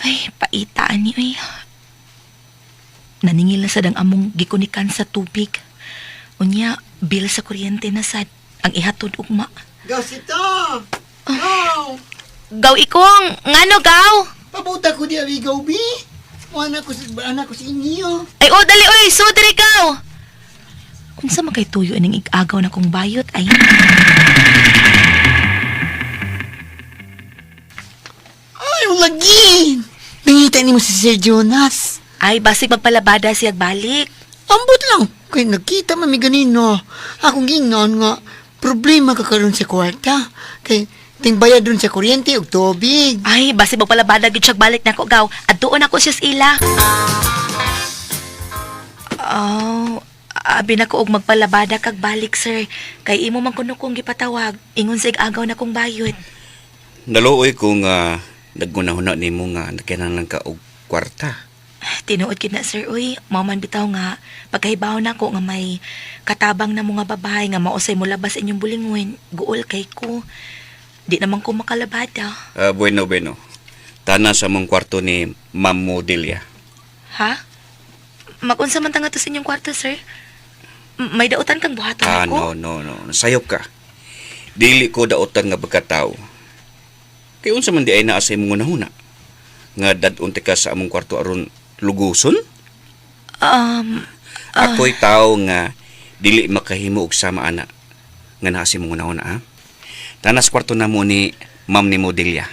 Ay, paitaan ni oy. Naningil na sad ang among gikunikan sa tubig. Unya, bil sa kuryente na sad ang ihatod ugma. Gasita! Gaw! Gaw ikong, ngano gaw? Pabuta ko di awigaw, bi. Anak ko sa inyo. Ay, o, dali, oy, sudri gaw! Unsa man kay tuyo aning igagaw na kong bayot, ay... Ay, lagi! Nangita ni mo si Sir Jonas. Ay, basig magpalabada siyag balik. Ambot lang. Kaya nagkita mami ganino. Akong gingnon nga, problema ka karon sa kwarta. Kay tingbayad dun sa kuryente ug tubig. Ay, basig magpalabada gid siyag balik nako gaw. At doon ako siya sa ila. Oh, abi na ko og magpalabada kag balik, sir. Kay imo man kuno kong gipatawag. Ingon sa agaw na kong bayot. Naluoy ko nga naggunahuna nimo nga nakinahanglan ka og kwarta. Tinuod kid na, sir. Uy, maman bitaw nga. Pagkahibaw na ko nga may katabang na mga babae nga mausay mo labas inyong bulingon. Guol kay ko. Di naman ko makalabada. Bueno. Tana sa mong kwarto ni Ma'am Modelia. Ha? Magunsa man tanga to sa inyong kwarto, sir? May dautan kang buhaton ako? No. Nasayop ka. Dili ko dautan nga pagkatao. Kaya unsa man di ay naa sa imong unahuna. Nga dadunti ka sa among kwarto aron luguson? Ako'y tao nga dili makahimo og sama ana nga naa sa imong unahuna, ha? Tanas kwarto na mo ni Ma'am ni Modelia.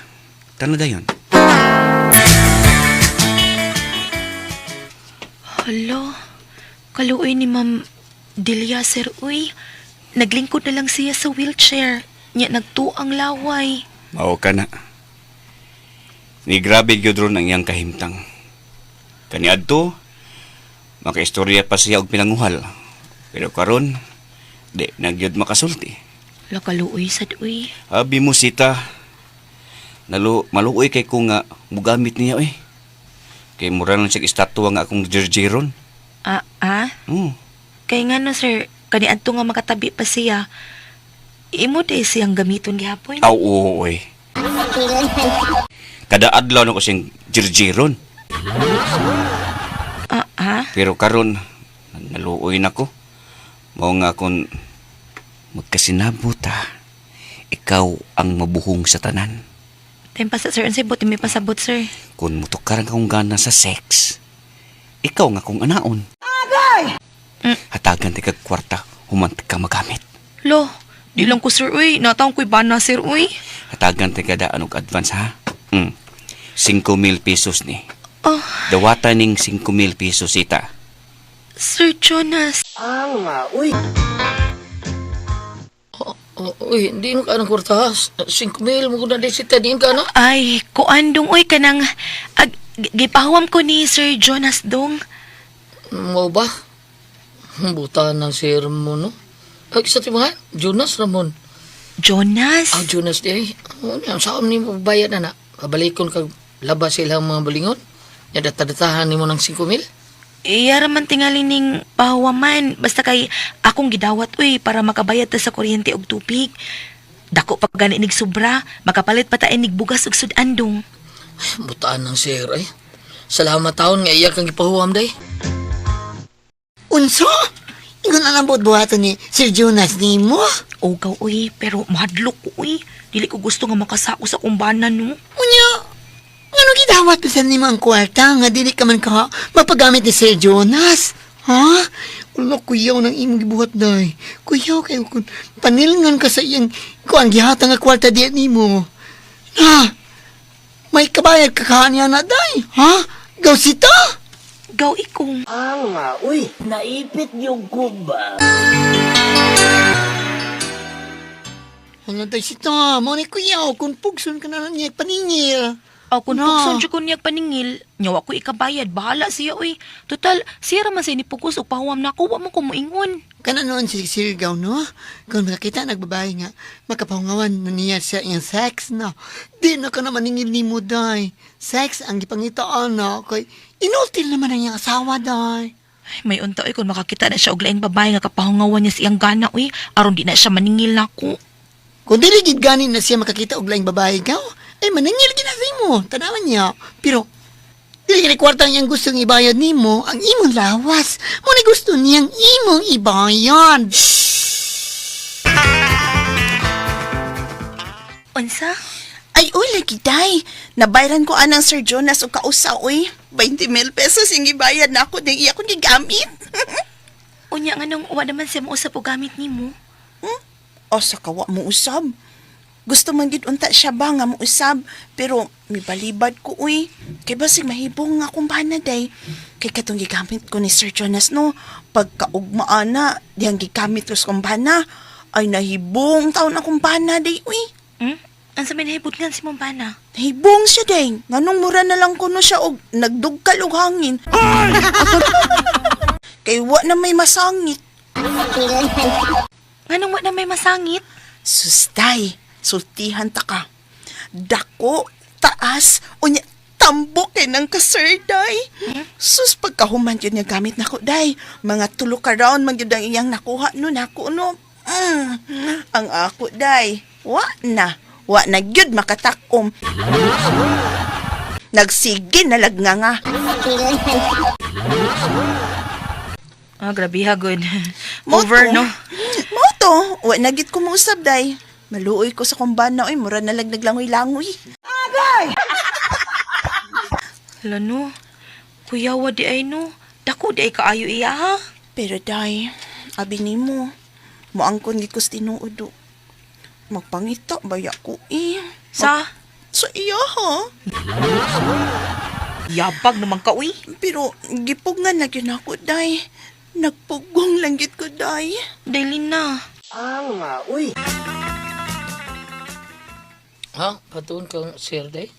Tano dayon? Hala, kaluoy ni Ma'am Delia, sir. Uy, naglingkod na lang siya sa wheelchair. Nya nagtuang laway. Mao ka na. Ni grabe gyud ron ang iyang kahimtang. Kaniadto, makaistorya pa siya og pinanguhal. Pero karon, di na gyud makasulti. Lakaluoy sad uy. Abi mo sita, maluoy kay ko nga mugamit niya eh. Kay mura lang siya estatwa nga akong jerjeron. Kay nga no, sir, kaniadto nga makatabi pa siya. Imo day siyang gamiton gihapon. Oo, oy. Kada adlaw na ko siyang jerjeron. Pero karon naluoy na ko. Mao nga akong magkasinabot ikaw ang mabuhong sa tanan. Time pa sa sir, ansay buti may pasabot, sir. Kung mutukaran kang gana sa sex, ikaw nga kung anaon. Hatagan ti kag kwarta, humantik ka magamit. Lo, di lang ko, sir, uy. Nataong ko'y bana, sir, uy. Hatagan ti kada anog advance, ha? 5,000 pesos ni. Dawata ning 5,000 pesos ita. Sir Jonas. Uy. Uy, hindi mo ka ng kwarta, 5,000 mo na din sita, din ka, no? Ay, kuandong, uy, kanang, gipahuam ko ni Sir Jonas dong. Mo ba? Buta ng sir mo, no? Ay, sa timahan, Jonas Ramon. Jonas? Jonas di. Saan ni mo bayad na na? Kabalikon kag labas silang mga balingon? Data-datahan ni mo ng 5,000? Iya raman tingali ning pahuwaman. Basta kay akong gidawat, uy, para makabayad ta sa kuryente og tubig. Dako pa gani nig sobra, makapalit pa ta nig bugas og sudandong. Butaan ng sir, ay. Salamat taon nga iya kang gipahuwam, day. Unso? Ingon na lang buhaton ni Sir Jonas ni mo? Ugaw, uy, pero mahadlok ko, uy. Dili ko gusto nga makasao sa kumbanan, no? Unya, ano gidawat pa sa ni ang kwarta nga dili ka man ka mapagamit ni Sir Jonas? Ha? Ulo, kuyaw ng imong gibuhat, day. Kuyaw kayo kung panilngan ka sa iyang kuang gihata nga kwarta diyan ni mo. Ha? May kabayad ka kanya na, day. Ha? Gausita? Gaw ikong. Uy, naipit yung kuba. Ano tayo sita? Mo ni kuyaw, kung pugson ka na lang niya paningil. O kung No. tukson dyan ko niyag paningil, nyawa ko ikabayad, bahala siya, uy. Total, siya raman siya ni Pugos o pahuwam na ako, wa mo ko moingon. Kana noon si Sirgaw, no? Kung makakita nagbabae nga, makapahungawan na niya sa iyang sex, no? Di na ka naman ningil ni mo, day. Sex ang gipangitaan, no? Kay inultil naman ang iyang asawa, day. May unta, uy, kung makakita na siya og laing babae nga kapahungawan niya siyang gana, uy, aron di na siya maningil na ako. Kung dili gid ganin na siya makakita og laing babae gaw, ay manangil ginasay mo, tanawan niya. Pero dili gini kwarta niyang gustong ibayad nimo ang imong lawas. Mo ni gusto niyang imong ibayad. Unsa? Ay, uy, lagi, day. Nabayran ko anang Sir Jonas o kausa, uy. 20,000 pesos yung ibayad na ako, di iya ko gigamit. Unya nga nung uwa naman siya mausap o gamit ni mo. O sa kawa mo usab. Gusto man gid unta siya ba nga mo usab, pero mibalibad ko, uy. Kay basig mahibong nga akong bana, day. Kay katong gigamit ko ni Sir Jonas, no. Pagkaugmaan na, diyang gigamit ko sa kumbana, ay nahibong taon akong bana, day, uy. Ang sabi nahibot nga si Mombana. Hibong siya, day. Nganong mura na lang kuno siya og nagdugkal og hangin. Kay wa na may masangit. Nganong wa na may masangit? Sustay, sultihan ta ka. Dako, taas, unya, tambok kay ng kasirday. Sus, pagkahuman yun niya gamit na ko, day. Mga tulo ka round, man yun ang iyang nakuha nun ako, no. Ang ako, day. Wa na gyud makatakom. Nagsige na lagnganga. Grabe ha, good. Over, no? Moto, wa na gyud ko mausab, day. Maluoy ko sa kumbana, oy, mura na naglangoy-langoy. Agay! Hala, no. Kuyawa di ay, no. Dako di ay kaayo iya, ha? Pero, day, abi ni mo, moangkon gid ko sa tinuod, do. Magpangita baya ko, eh. Sa iya, ha? Yabag naman ka, uy. Pero, gipugngan na yun ako, day. Nagpugong lang yun ko, day. Dailin na. Uy. Ha? Patuon kang Sir, day?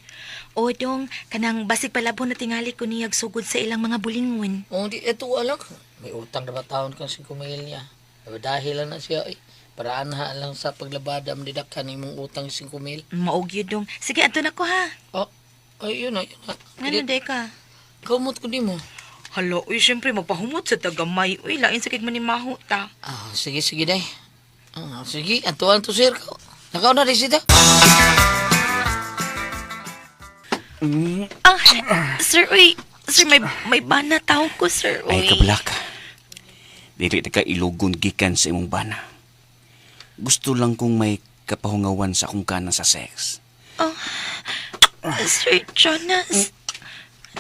O, dong, kanang basig palabon na tingali ko niyag sugod sa ilang mga bulingon. O, di, eto alam. May utang na ba taon kang 5 mil niya? Dahil na siya, eh. Paraan ha lang sa paglabada mdidakhan imong utang 5 mil. Maog yun, dong. Sige, ato na ko, ha? Oh, ay, yun na. Ngano, day ka? Kaumot ko di mo. Hala, uy, syempre, magpahumot sa tagamay. Uy, lain sakit manimaho ta. Sige, day. Sige, atuan to, Sir. Nakaw na, Risita. Sir, uy. Sir, may bana tao ko, sir. Uy. Ay, kablak. Dili ka ilugon gikan sa imong bana. Gusto lang kong may kapahungawan sa akong kana sa sex. Sir Jonas,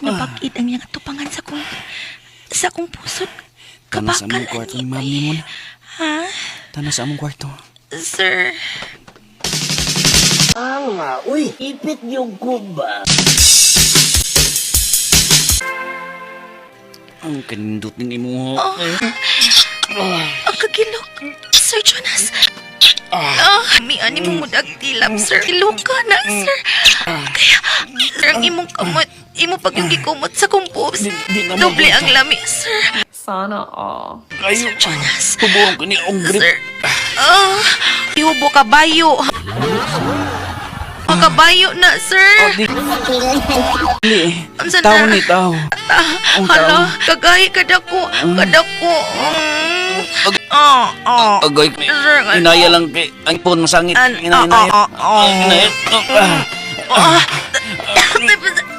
napag-it ang iyang tupangan sa akong puso. Tana sa among kwarto ni mami mo na. Ha? Tana sa among kwarto. Sir. Uy, ipit yung kuba. Ang kanindot ni mo. Ang kagilok. Sir Jonas. Miani mo mudag tilap, sir. Kiluka na, sir. Kaya, sir, ang imong kamot, imo pag yung gikumot sa kumpos. Doble ang lami, sir. Sana all. Kayo, Sir Jonas. tubuhan ko ni ang grip. Sir. Iubo kabayo. Kabayo na, sir. Tao ni tao. Hala, kagay kadako. Kadako. Agoy, inaya lang kay ang phone masangit. Inaya.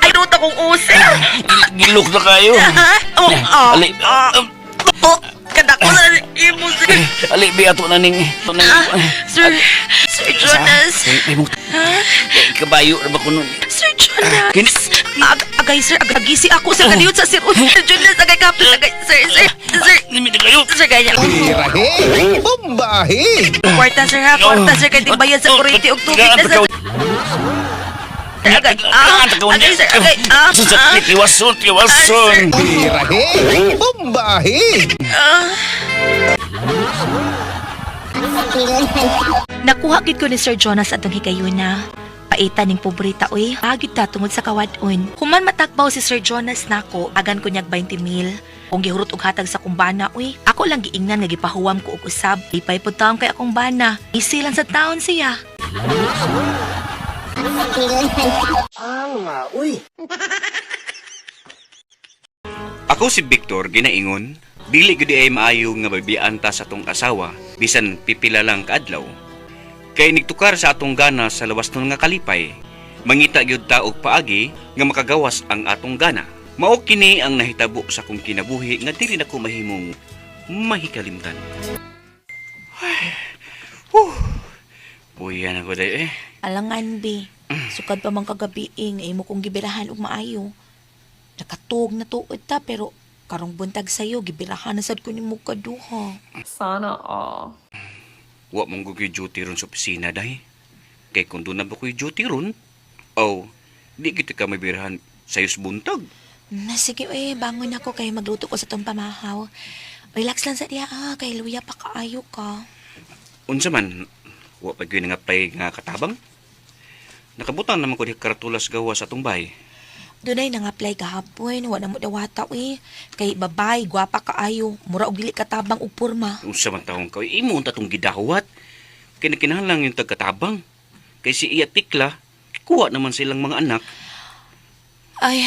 Ay, ruta kong use. Gilok na kayo. Ali. Kadako na imo, sir. Ali, biyato na ning. Sir Jonas. Kabayo na ba ko nun? Sir Jonas. Agay, sir. Agisi ako, sir. Kaniyot sa sir. Sir Jonas, agay kapit. Agay, sir. Limit kayo. Sir, ganyan. Bombahe! Kwarta, sir, ha? Kwarta, sir. Kaya bayad sa kurente o tubig na, sir. Agay. Agay, sir. Agay. Susakit. Tiwason. Birahe! Bombahe! Nakuha gid ko ni Sir Jonas atong higayuna. Paitan ning pobrita uy. Agid ta tungod sa kawadon. Human matakbaw si Sir Jonas nako, agan ko niyag 20,000. Kung gihurot og hatag sa akong bana uy. Ako lang giingnan nga gipahuwam ko og usab. Ipay pud taon kay akong bana. Easy lang sa taon siya. Ako si Victor ginaingon, dili gud ay maayo nga babian ta sa atong asawa bisan pipila lang kaadlaw. Kay nigtukar sa atong gana sa lawas nun nga kalipay, mangita gyud ta og paagi nga makagawas ang atong gana. Mao kini ang nahitabo sa akong kinabuhi nga dili nako mahimong mahikalimtan. Puyan ako day Alangan bi. Sukad pa man kagabi nga imo kong gibirahan og maayo. Nakatug na tuod ta pero karong buntag sayo gibirahan na sad ko nimo kaduha. Sana all. Wa mong gugi duty ron sa opisina day. Kay kung doon na ba ko'y duty ron, di kita ka mabirahan sayos buntag. Na sige bangon ako kay magluto ko sa tong pamahaw. Relax lang sa diya kay luya pa kaayo ka. Unsa man, wa pa gyud nga apply nga katabang. Nakabutan naman ko di karatulas gawa sa atong bahay. Dunay nang apply kahapon, wa na mo dawata kay babay, gwapa kaayo, mura og dili katabang og porma. Unsa man taong ka, imo unta tong gidawat. Kay nakinahanglan yung tagkatabang. Kay si iya tikla, kuha naman silang mga anak. Ay,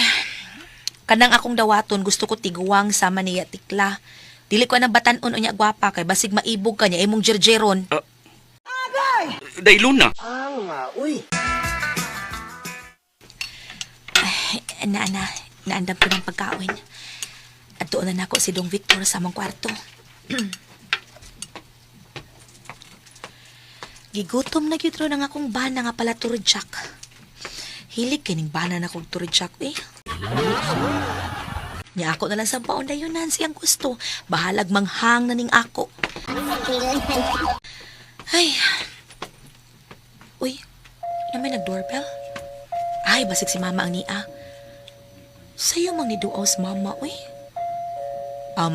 kanang akong dawaton gusto ko tiguwang sama niya tikla. Dili ko nang batan-on unya gwapa kay basig maibog ka niya imong jerjeron. Day Luna. Naandam ko ng pagkaon. At doon na ako si Dong Victor sa among kwarto. Gigutom na gyud ron ang akong bana nga pala turudyak. Hilig kining bana na kong turudyak Nya ako na lang sa paon dayonan siyang gusto. Bahalag manghang na ning ako. Ay. Uy, na may nag-doorbell? Ay, basig si mama ang nia. Sa'yo mang niduos mama, uy.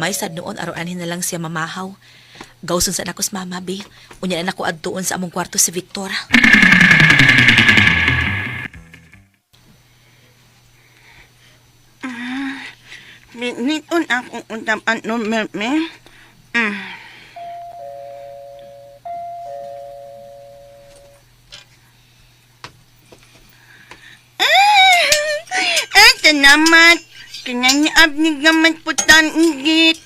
May sad noon, aruanin na lang siya mamahaw. Gawson sa nakos mama, be. Unya na ako adtuon sa among kwarto si Victor. Niton akong untapan no, meme. Salamat. Kinanyab ni gaman putan ingit.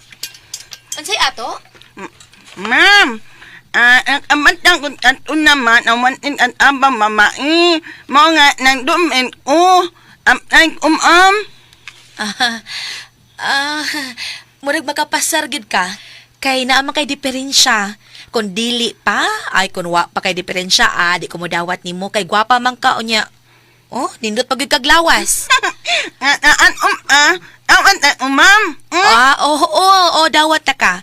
Ansay ato? Ma'am, nakamatang kung tato naman awan in at abang mamai. Mao nga nang dumen ko. Murag makapasar gid ka. Kay naama kay diferensya. Kung dili pa, ay kung wa pa kay diferensya, di ko mo dawat nimo kay gwapa man ka unya. Oh, nindot pag kaglawas. Awan ta ma'am. Dawat ta ka.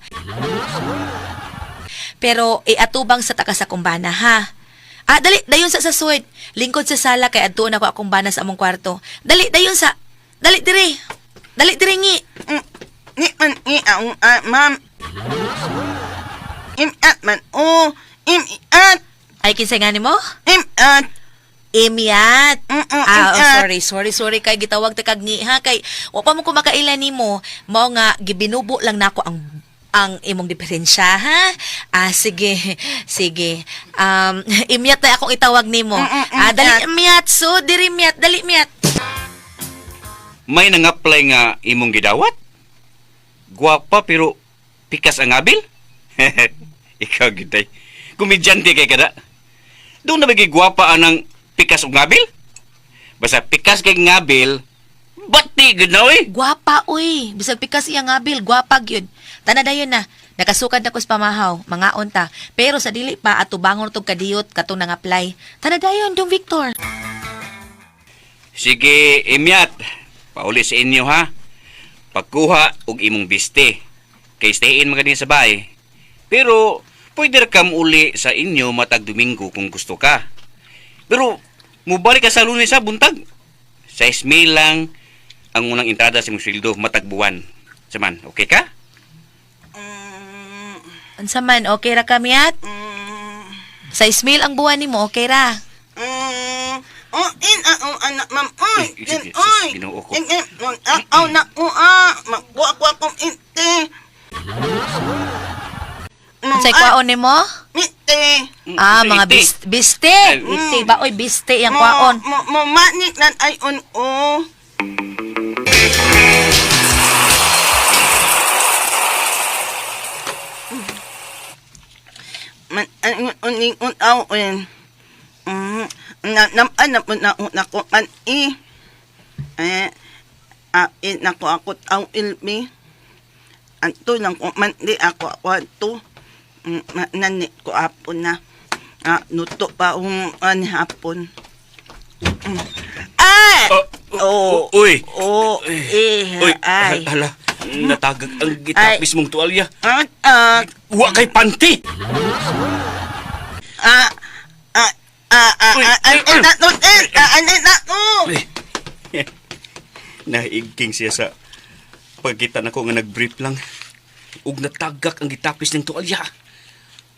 Pero atubang sa taga sa kumbana ha. Dali dayon sa sasud. Lingkod sa sala kay adtuon ako akong bana sa among kwarto. Dali dayon sa. Dali diri. Dali diri ngi. Ma'am. Imat man. Imat. Ay kinsay nga nimo? Imat. Imyat. Sorry kay gitawag ta kag ni ha kay wa pa mo ko makailan nimo. Mao nga gibinubo lang nako ang imong diferensya ha. Sige. Imyat na akong itawag nimo. Dali imyat so diri imyat, dali imyat. May nang-apply nga imong gidawat? Gwapa pero pikas ang abil? Ikaw giday. Komedyante kay kada. Doon na bagi gwapa anang pikas og ngabil? Basta pikas kay ngabil, bati gud na oy. Gwapa oy, bisag pikas iya ngabil, gwapa gyud. Tana dayon na, nakasukad na ko sa pamahaw, mga unta. Pero sa dili pa atubangon tog kadiyot katong nang-apply. Tana dayon Dong Victor. Sige, Imyat. Pauli sa inyo ha. Pagkuha og imong biste. Kay stayin mga din sa bahay. Pero pwede ra kam uli sa inyo matag Domingo kung gusto ka. Pero mubalik ka sa Lunes sa buntag. 6,000 lang ang unang entrada sa imong sweldo matag buwan. Saman, okay ka? Unsa man, okay ra ka Miat? 6,000 ang buwan nimo, okay ra? In ang anak ma'am. Uy, Sige, uy. Ginoo ko. Aw na ko magbuwa ko akong inte. Unsay kwaon nimo? Mite. Mga biste. Biste ba oy biste yang kwaon. Mo manik nan ay o. Man uning aw en. Na ko kan nako ako aw ilmi. Anto lang ko man di ako to. Nanit ko apon na. Nuto pa hapon. Uy! Uy, ay. Hala, natagag ang gitapis mong tuwalya. Wa kay panty! Naigking siya sa pagkita na ko nga nag-brief lang. Ug natagak ang gitapis ng tuwalya.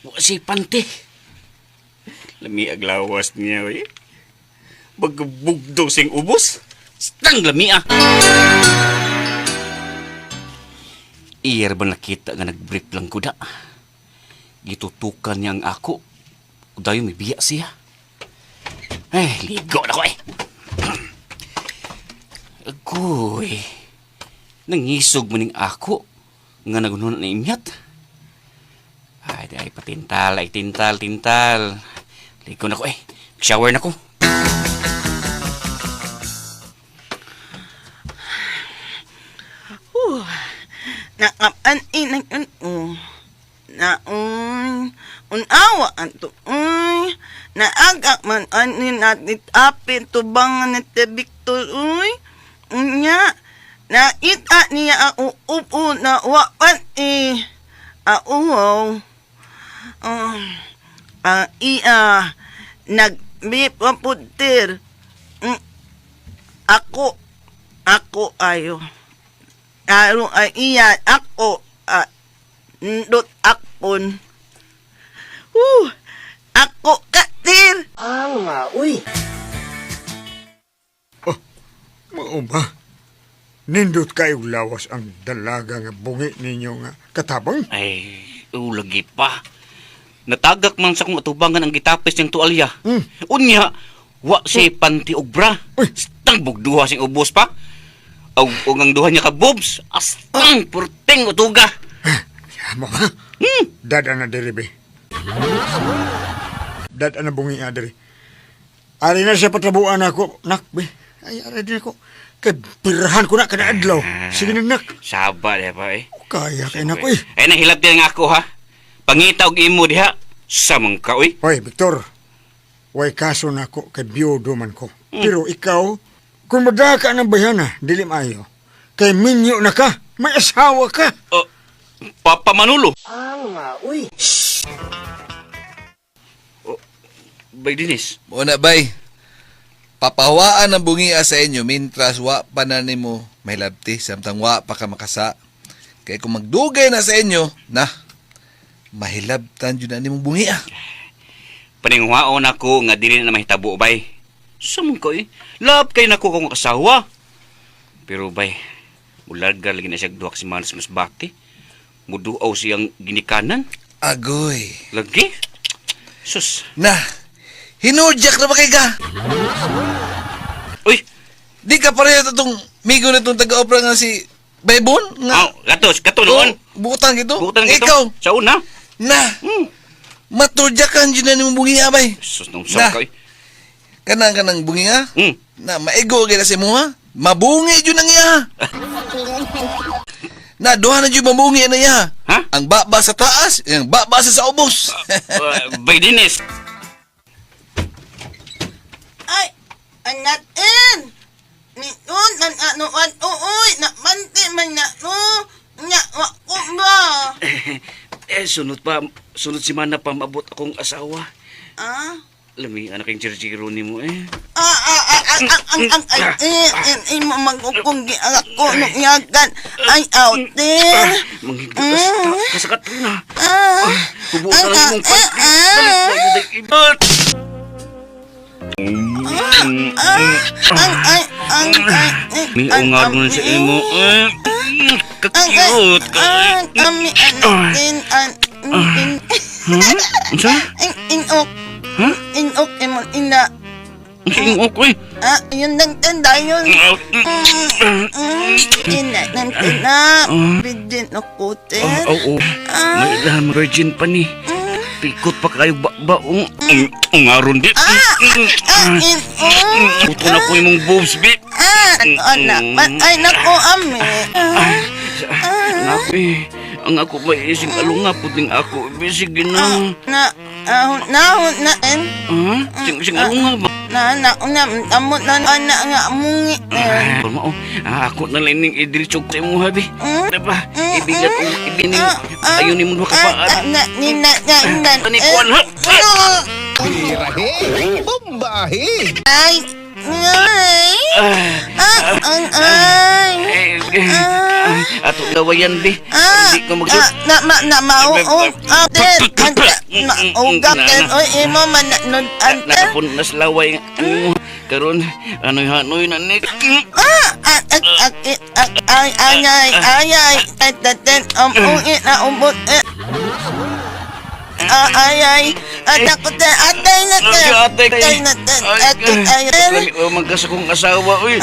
Wa si panty. Lami aglawas niya, eh. Bagbugdo sing ubos. Stang lami ah. Iyar ba nakita nga nag-brief lang ko da? Gitutukan niya ang ako. Udayo may biya siya. Ligo na ko eh. Agoy. Nangisog mo ning ako. Nga nagunan na imyat. Ay, patintal, ay tintal. Ligo na ko eh. Shower na ko. Nakapan unawa anto naagak man anin natit apin tubangan na tebiktor nya naita niya upo na wapan nagbipaputir ako ayo Aro ay iyan ako ndot akpon. Ako katir. Uy. Mao ba? Nindot kayong lawas ang dalaga nga bungi ninyo nga katabang? Ay, lagi pa. Natagak man sa kong atubangan ang gitapis ng tuwalya. Unya, wa si panty og bra. Stang bugduha sing ubos pa. Og ang duha niya ka bobs. Astang purting utuga. Mo ba? Dada na diri be. Dada na bungi adiri. Ari na siya patrabuan ako, nak be. Ay ari din ako. Kay birahan ko na kada adlaw. Sige nak. Saba diha pa eh. Kaya kay nak, uy. Ay nahilap din nga ako ha. Pangita og imo diha. Samang ka uy. Hoy, Victor. Way kaso na ako kay biyudo man ko. Pero ikaw, kung madaka ng bayana, dili maayo. Kay minyo na ka. May asawa ka. Papa Manolo. Uy. Bay Dinis. Muna bay. Papahawaan ang bungia sa inyo mintras wa pa na nimo may labti samtang wa pa ka makasa. Kaya kung magdugay na sa inyo, mahilabtan yun na nimong bungia. Paningwaon ako nga dili na mahitabo bay. Samong ko eh. Love kayo na ko kong kasawa. Pero bay, mulaga lagi na siya duwak si Manos Masbati. Muduaw siyang ginikanan. Agoy. Lagi? Sus. Hinudyak na ba kay ka? Uy! Di ka pareho itong migo na itong taga-opera nga si Baybon? Kato noon. Bukutang ito? Ikaw? Sa una? Matudyakan yun na nimong bungi abay. Sus, nung saka eh. Kanang bungi nga? Na maigo kaya si mo ha? Mabungi yun ang iya. Duha na yun mabungi na iya. Ha? Ang baba sa taas, ang baba sa ubos. Bay Dinis. Ay, anatin. Niyon, uy, namanti man na, nya, wako ba? Sunod si Mana pa maabot akong asawa. Lami, anak yung chirchiro ni mo eh. Imo magkukunggi ako nung yagan. Ay, out there. Manghigdas kasakat rin na. Hubukan lang mong pantri. Dalit na yung ibat. May ungaron sa imo. Kakiyot ka. Unsa? Inok. Ha? Inok imong ina. Ingok eh. Yun lang tanda yun. Ina ng tina. Bidin ako, te. Oo. May ilang virgin pa ni. Pikot pa kayo ba-baong. Ungaron di. Puto na ko imong boobs, bi. Anak, ay nako, ami. Naku eh. Ang ako ba ising alunga puting ako. Sige na. Nahon na, en. Sing alunga ba? Amot na nga amungi. Ako na lang ning idiritsog sa imo habi. Diba? Ibigat o ibining ayun ni mo kapaan. Panikuan ha? Birahe! Bombahe! Ay! Ato gawayan bi. Hindi ko mag... Nakapun na slaway karon ano'y hanoy na ni. Takot na atay na magkasa kong asawa uy.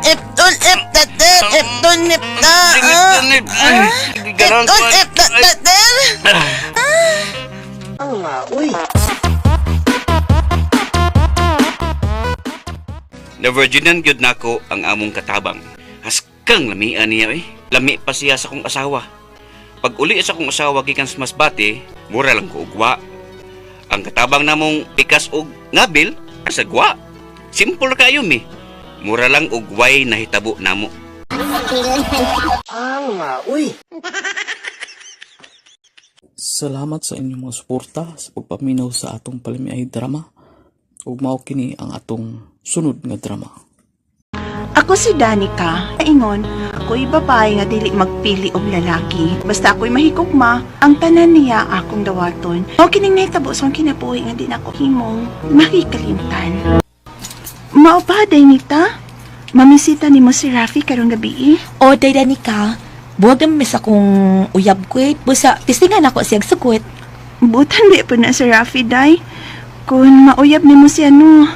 Iptol nip na. Uy! Na virginan gyud nako ang among katabang. Haskang lamian niya eh. Lami pa siya sa kong asawa. Pag uli sa kong asawa gikan sa Masbate, mura lang ko ugwa. Ang katabang namong pikas og ngabil sa gwa. Simple kayo mi. Mura lang ugway na hitabo namo. Uy! Salamat sa inyong mga suporta sa pagpaminaw sa atong Palamiay drama. Ug mao kini ang atong sunod nga drama. Ako si Danica. Ingon, ako'y babae nga dili magpili og lalaki. Basta ako'y mahigugma, ang tanan niya akong dawaton. O kining nahitabo sa kinabuhi nga din ako himong makikalimtan. Mao ba, Dainita? Mamisita ni mo si Rafi karong gabi? O, Danica, buwag naman sa kong uyab ko eh. Busa, tistingan ako siyang sugot. Butan di po na si Rafi, Day. Kung mauyab ni mo siya, no,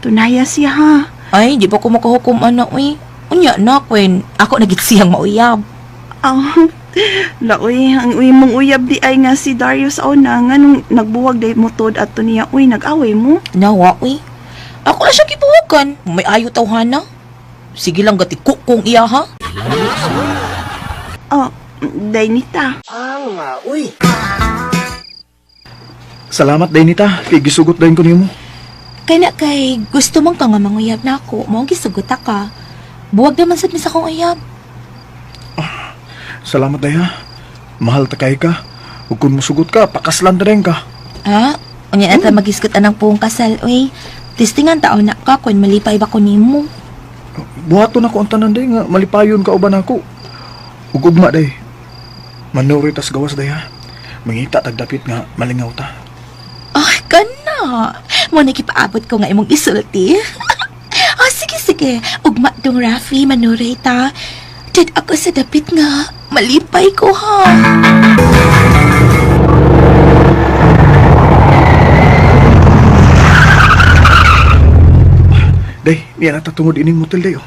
tunaya siya, ha? Ay, di pa ko makahukom anak eh. Unya na, Kwen. Ako nagit siyang mauyab. Laoy, ang mong uyab di ay nga si Darius Auna nga nung nagbuwag day mo tod at niya, nag-away mo. Nawa, uy. Ako na siya kibuwagan. May ayo tawhana. Sige lang gati kukong iya, ha? Dainita. Uy! Salamat, Dainita. Kay gisugot dahin ko nimo. Kaya kay gusto mong ka nga manguyab na ako, mong gisugot ka. Buwag naman sa akong uyab. Salamat, Daya. Mahal ta kay ka. Ug kung musugot ka, pakaslan na rin ka. Ha? Unya ata magisgot anang puong kasal, uy. Tistingan taon na ka kung malipay ba ko nimo. Buhaton ako ang tanan, Day, nga malipayon ka uban ako. Ug ugma, Day. Manuri tas gawas, Daya. Mangita tagdapit nga malingaw ta. Ay, kana. Mo nakipaabot ko nga imong isulti. Sige. Ugma dong Rafi, manuray ta. Dad ako sa dapit nga. Malipay ko, ha. Day, niya natatungod ining motel, Day, oh.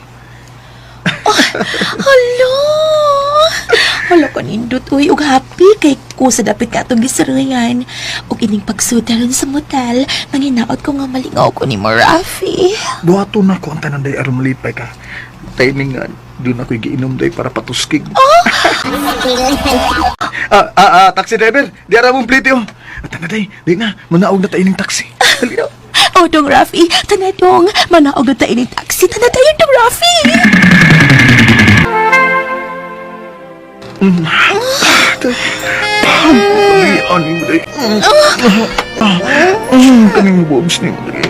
Hala ka nindot, uy, ug happy kay ko sa dapit ka itong gisarayan. Ug ining pagsudaron sa motel, nanginaot ko nga malingaw ko ni Rafi. Buhaton ako ang tanan, Day, aron malipay ka. Timing nga, doon ako'y giinom, Day, para patuskig. Taxi driver, di ara mong plate, oh. Tana, Day, di na, manaog na tayo ng taxi. Halina. O, dong Rafi, tana dong, manaog na tayo ng taxi, tana tayo dong Rafi. Pagayaan mo, Day. Kaning bobs ni mo, Day.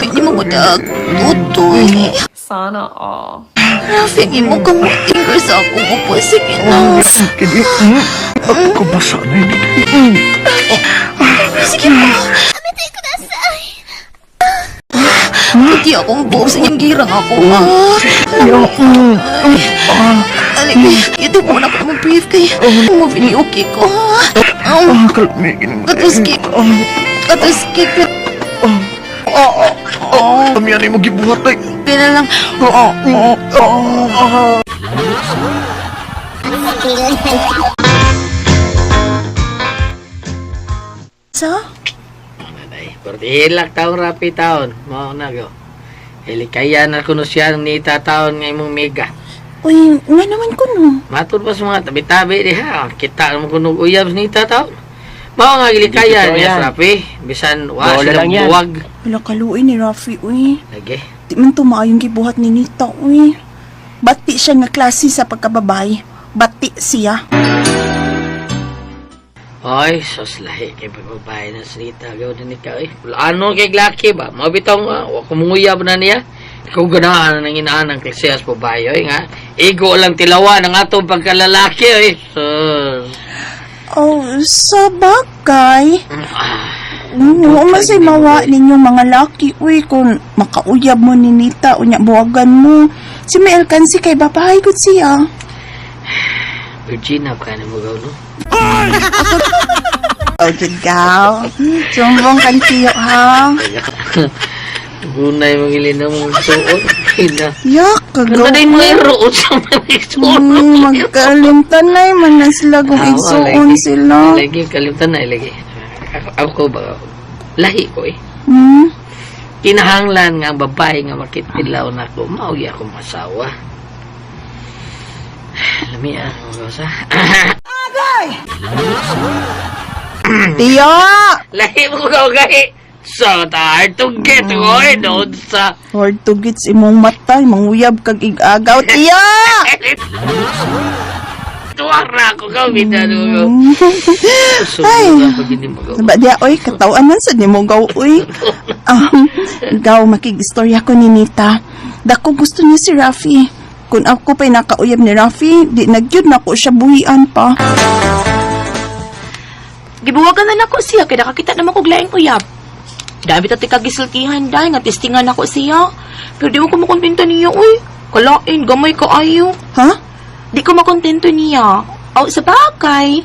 Kami mo madag, tutoy. Sana all. Rafi, mo kamuting ko sa akong upo. Sige na. Kini, ako ba sana, Day? Sige po. Amitay ko na say. Hindi akong boss. Yung girang ako. Ito mo na ko mag-brief kay. Mo okay ko. Katuskik. Katuskik. Kami yan mo gibuhat ay. Pina lang. So? Pardihilak taon rapi taon. Mao na go. Hilikaya na kuno siya ni taon nga imong mega. Uy, nga naman ko no. Matud pa sa mga tabi-tabi diha. Kita mo kuno uyab ni taon. Mao nga hilikaya niya rapi. Bisan wa sila buwag. Wala kaluoy ni Rafi, uy. Lagi. Di man tumaayong gibuhat ni Nita, uy. Bati siya nga klase sa pagkababay. Bati siya. Oy, sos lahi kay pagbabae na salita gaw din ikaw eh. Ano kay laki ba? Mabitaw nga, wa kumuyab na niya. Ikaw ganahan ng inaan ng klasehas babae oy nga. Igo lang tilawa ng atong pagkalalaki oy. Sus. Oh, sa bagay. Oo, masay mawa ninyong mga laki, uy, kung makauyab mo ni Nita, unya buwagan mo. Si Mel Kansi kay babae ko siya. Virgin up ka na mo gaw no? Oh, Jigaw. Sumbong kan siyo, ha? Gunay mong ilinaw mong suot. Yak, kagaw. Ano na yung mga root sa mga suot? Magkalimtan na yung mga sila kung igsuon sila. Lagi, kalimtan na ilagi. Ako ba? Lahi ko eh. Kinahanglan nga ang babae nga makitilaw na ako. Mauwi ako masawa. Lami ang rosa. Agay! Tiyo! Lahi mo ka gahi. So, hard to get ko eh. Doon sa... Hard to get sa imong mata. Manguyab kag igagaw. Tiyo! Tuwara ko gawin na doon. Ay, ba diya, oy, katawanan sa ni mo gaw, oy. Gaw, makigistorya ko ni Nita. Dako gusto niya si Rafi. Kung ako pa'y nakauyab ni Rafi, di nagyod na ko siya buhian pa. Gibuwagan na nako siya, kaya nakakita naman ko glaing uyab. Dami tati kagisultihan dahil nga testingan ako siya. Pero di ko makontento niya, uy. Kalain, gamay ka ayo. Ha? Di ko makontento niya. O, sa bagay,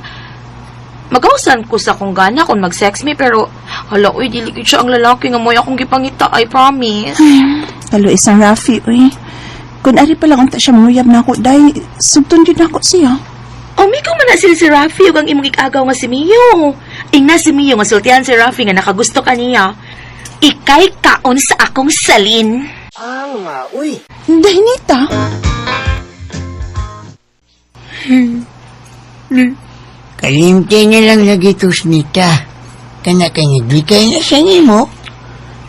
magawasan ko sa kong gana kung mag-sex me, pero hala, uy, diligid siya ang lalaki nga mo akong gipangita, I promise. Talo isang Rafi, uy. Kung ari pa lang unta siya manguyab na ako, dahil sugton din ako siya. Amigo man na sila si Rafi ug ang imong ikagaw nga si Mio. Ingna si Mio nga sultihan si Rafi nga nakagusto ka niya. Ikay kaon sa akong salin. Uy. Dahil Nita. Kalimti na lang lagi tos Nita. Kana ka naglikay na siya ni mo.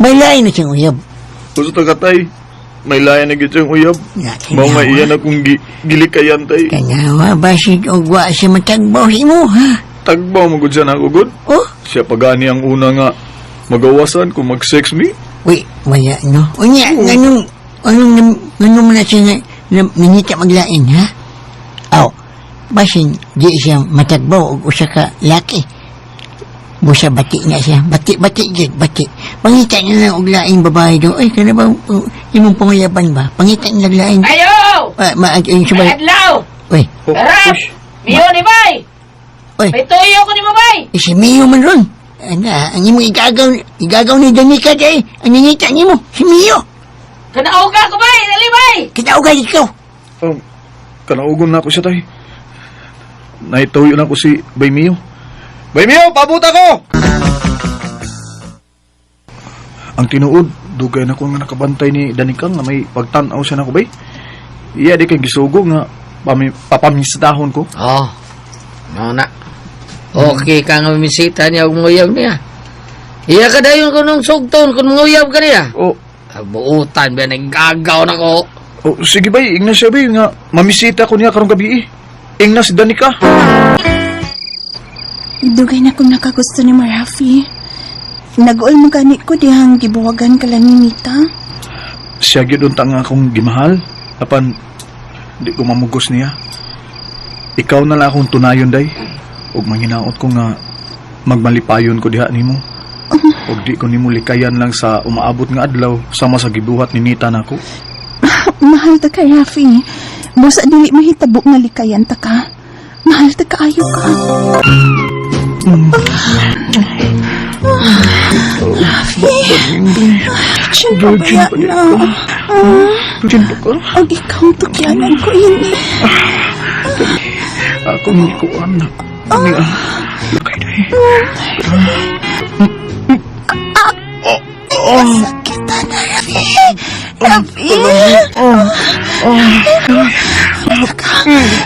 May lain na siyang uyab. Gusto tagatay. May layan na gitsang uyab. Mga maiyan akong gilikayan tay. Kanawa basid og wa siya matagbaw mo, ha? Tagbaw mo gud siya na ugod. Oh? Siya pagani ang una nga magawasan kung mag-sex me. Uy, wala no. Unya, anong mo na siya nanita maglain, ha? Aw, basin di siya matagbaw og usa ka laki. Busa bati na siya. Bati. Pangita na lang og laing babae do. Ay, kana ba imong pangayaban ba? Pangita na lang laing. Ayo! Maadlaw! Adlaw! Uy. Harap! Miyo ni Bay! Uy. May tuyo ko ni Bay! Si Mio man ron. Ang imong igagaw ni Danica day. Ang nangita ni mo, si Mio. Kanaog ka ko Bay! Dali Bay! Kinaog ka ikaw. Kanaugon na ako siya tay. Naituyo na ako si Bay Mio. Bay Mio, pabuta ko! Ang tinuod, dugay na ko nga nakabantay ni Danica nga may pagtanaw siya na ko, bay. Iya, di kay gisugo nga papamisdahon ko. Oh, no na. Okay ka nga misita niya kung nguyab niya. Iya ka dayon ko nung sugton kung nguyab ka niya. Oh. Buutan ba naggagaw na ko. Oh, sige bay, ingna siya bay nga mamisita ko niya karong gabi. Ingna si Danica. Dugay na kung nakagusto ni Marafi. Nag-uol magani ko dihang gibuwagan ka lang ni Nita. Siya gyud unta nga akong gimahal. Apan di ko mamugos niya. Ikaw na lang akong tunayon day. Ug manginaot ko nga magmalipayon ko diha nimo. Og di ko nimo likayan lang sa umaabot nga adlaw sama sa gibuhat ni Nita nako. Mahal ta ka, Rafi. Busa dili mahitabo nga likayan ta ka. Mahal ta kaayo ka. Rafi. Virgin pa ba yan na? Virgin pa ka? Ang ikaw tukyanan ko ini. Ako ni ko anak. Lakay dahi. Sakitan na, Rafi. Rafi.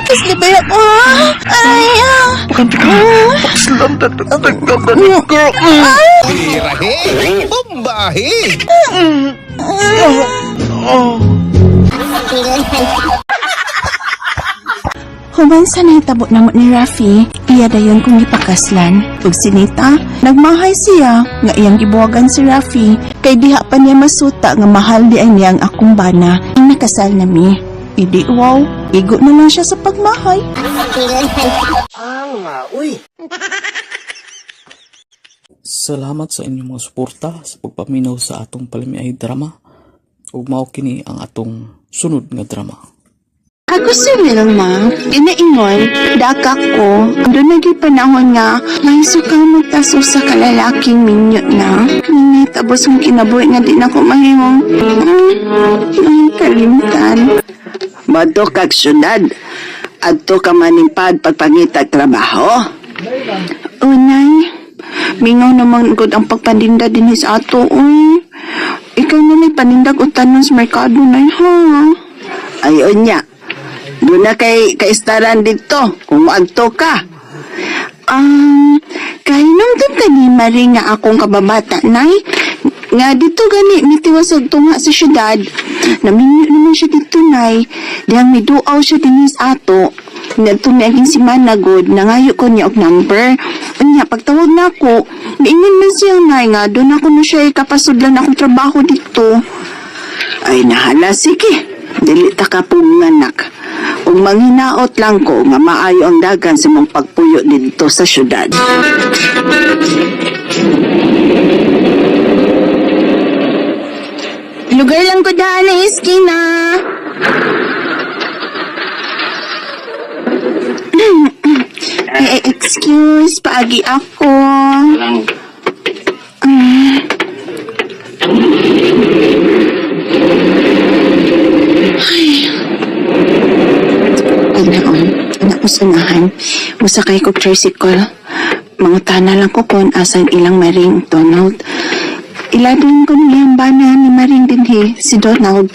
Kasi ba yan mo? Ay, Pakanti ka. Pakislam tatagdagan ka. Birahe! Bumbahe! Human sa nahitabo na mo ni Rafi, iya dayon kong ipakaslan. Ug si Nita, nagmahay siya nga iyang gibuwagan si Rafi, kay diha pa niya masuta nga mahal di ay niyang akong bana, ang nakasal na mi. Idi wow, igo na lang siya sa pagmahay. Uy! Salamat sa inyong mga suporta sa pagpaminaw sa atong palimiay drama. Ug mao kini ang atong sunod nga drama. Ako si Wilma, ginaingon, daka ko, doon naging panahon nga, may sukang magtaso sa kalalaking minyo na. Tapos kung kinabuhi nga din ako mahimong, kalimtan. Madto kag syudad, adto ka manimpad pagpangitag trabaho. Unay, mingaw naman gud ang pagpandinda din sa ato, Ikaw na may panindag o tanon sa merkado na, ha? Ayon niya. Doon na kay kaistaran dito, kung adto ka. Kay nung doon mali nga akong kababata, nay. Nga dito gani, mitiwasag tunga sa syudad. Naminyo naman siya dito, nay. Diyang miduaw siya dinis ato. Nagtunagin si Managod, nangayo ko niya og number. Anya, pagtawag na ako, niingon na siya, nay, nga doon ako na siya kapasudlan akong trabaho dito. Ay nahala, sige. Dili ta ka punganak. Kung manghinaot lang ko nga maayo ang dagan sa mong pagpuyo dito sa syudad. Lugar lang ko daan na iskina. Excuse, paagi ako. Anak ko sanahan. Musakay ko tricycle. Mangutana lang ko kung asang ilang maring Donald. Iladin ko niyang bana ni Maring dinhi, si Donald.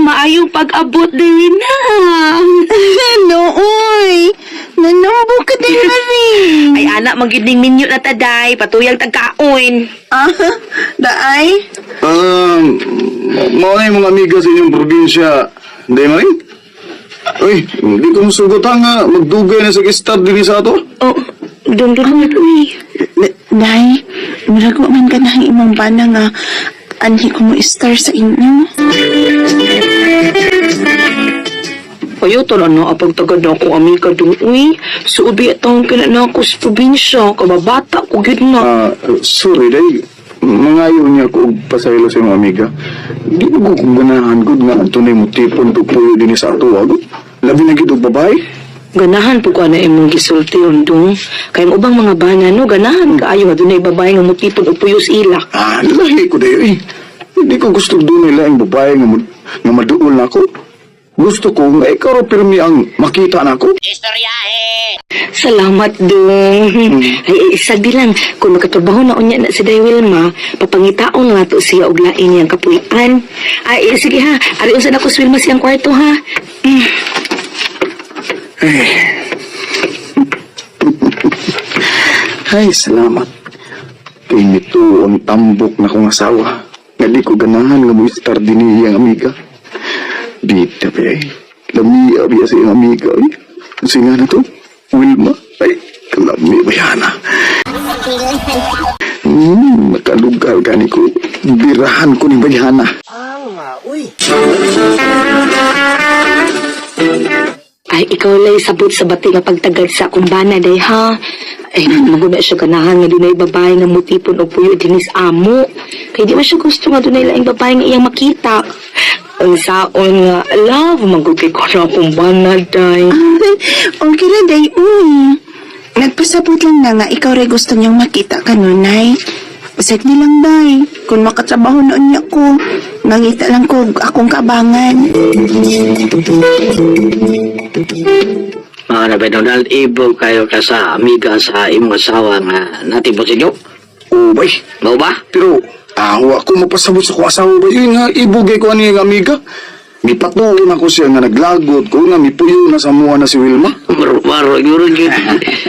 Maayong pag-abot din na. Nooy! Nanambo ka din, Maring. Ay, anak, magiging minyo na taday. Patuyang tagkaon. Daay? Mga mga amiga sa inyong probinsya, hindi Maring? Uy, hindi ko masugot nga, magdugay na sa gistar din sa ato. Doon na uy. Nay, murag man ka na imong bana nga anhi ko mo star sa inyo. Ayaw tala na apag tagad na ako amiga doon. Uy, suubi at ang kinana ko sa probinsya. Kababata ko gid na. Sorry, day. Mangayo niya ko pasaylo sa mga amiga. Di ko kung ganahan ko nga ito na yung tipon pagpuyo din sa ato. Labi na gito babae. Ganahan po ko na imong gisulti undong. Kaya ang ubang mga bana, no, ganahan kaayo nga doon ay babae nga mutipon o puyos ilak. Lahi ko dayo eh. Hindi ko gusto doon nila yung babae nga maduol na ako. Gusto ko nga ikaw pirmi ang makita na ako. Salamat dong. Ay, isagi lang. Kung makatrabaho na unya na si Day Wilma, papangitaon nga to siya og lain niyang kapuian. Ay, sige ha. Ariun sa na ko si Wilma siyang kwarto ha. Ay, salamat. Kay nito ang tambok na kong asawa. Nga di ko ganahan nga mo istar din niyang amiga. Di tabi ay. Lami abi sa iyang amiga ay. Kasi nga na to, Wilma. Ay, kalami bayana. Nakalugal gani ko. Birahan ko ni bayana. Uy! Ay, ikaw lay sabot sa bati nga pagtagad sa akong bana, day ha. Ay, maguna siya ganahan nga dunay babae nga mutipon o puyo dinis amo. Kaya di man siya gusto nga dunay laing babae nga iyang makita. Ang saon nga, love, magugay ko na akong bana, day. Okay ra, day. Nagpasabot lang na nga ikaw rin gusto niyang makita ka nun, nay. Pasag nilang, day. Kung makatrabaho noon niya ko, mangita lang ko akong kaabangan. Mga na ba, Donald, ibog kayo ka sa amiga sa imong asawa nga natibot sa inyo? Oo, bay. Mau ba? Pero, ako mapasabot sa ko asawa ba yun nga, ibugay ko ani nga amiga. Mipatuon ako siya nga naglagot ko nga mipuyo na sa mua na si Wilma. Maro, yun yun.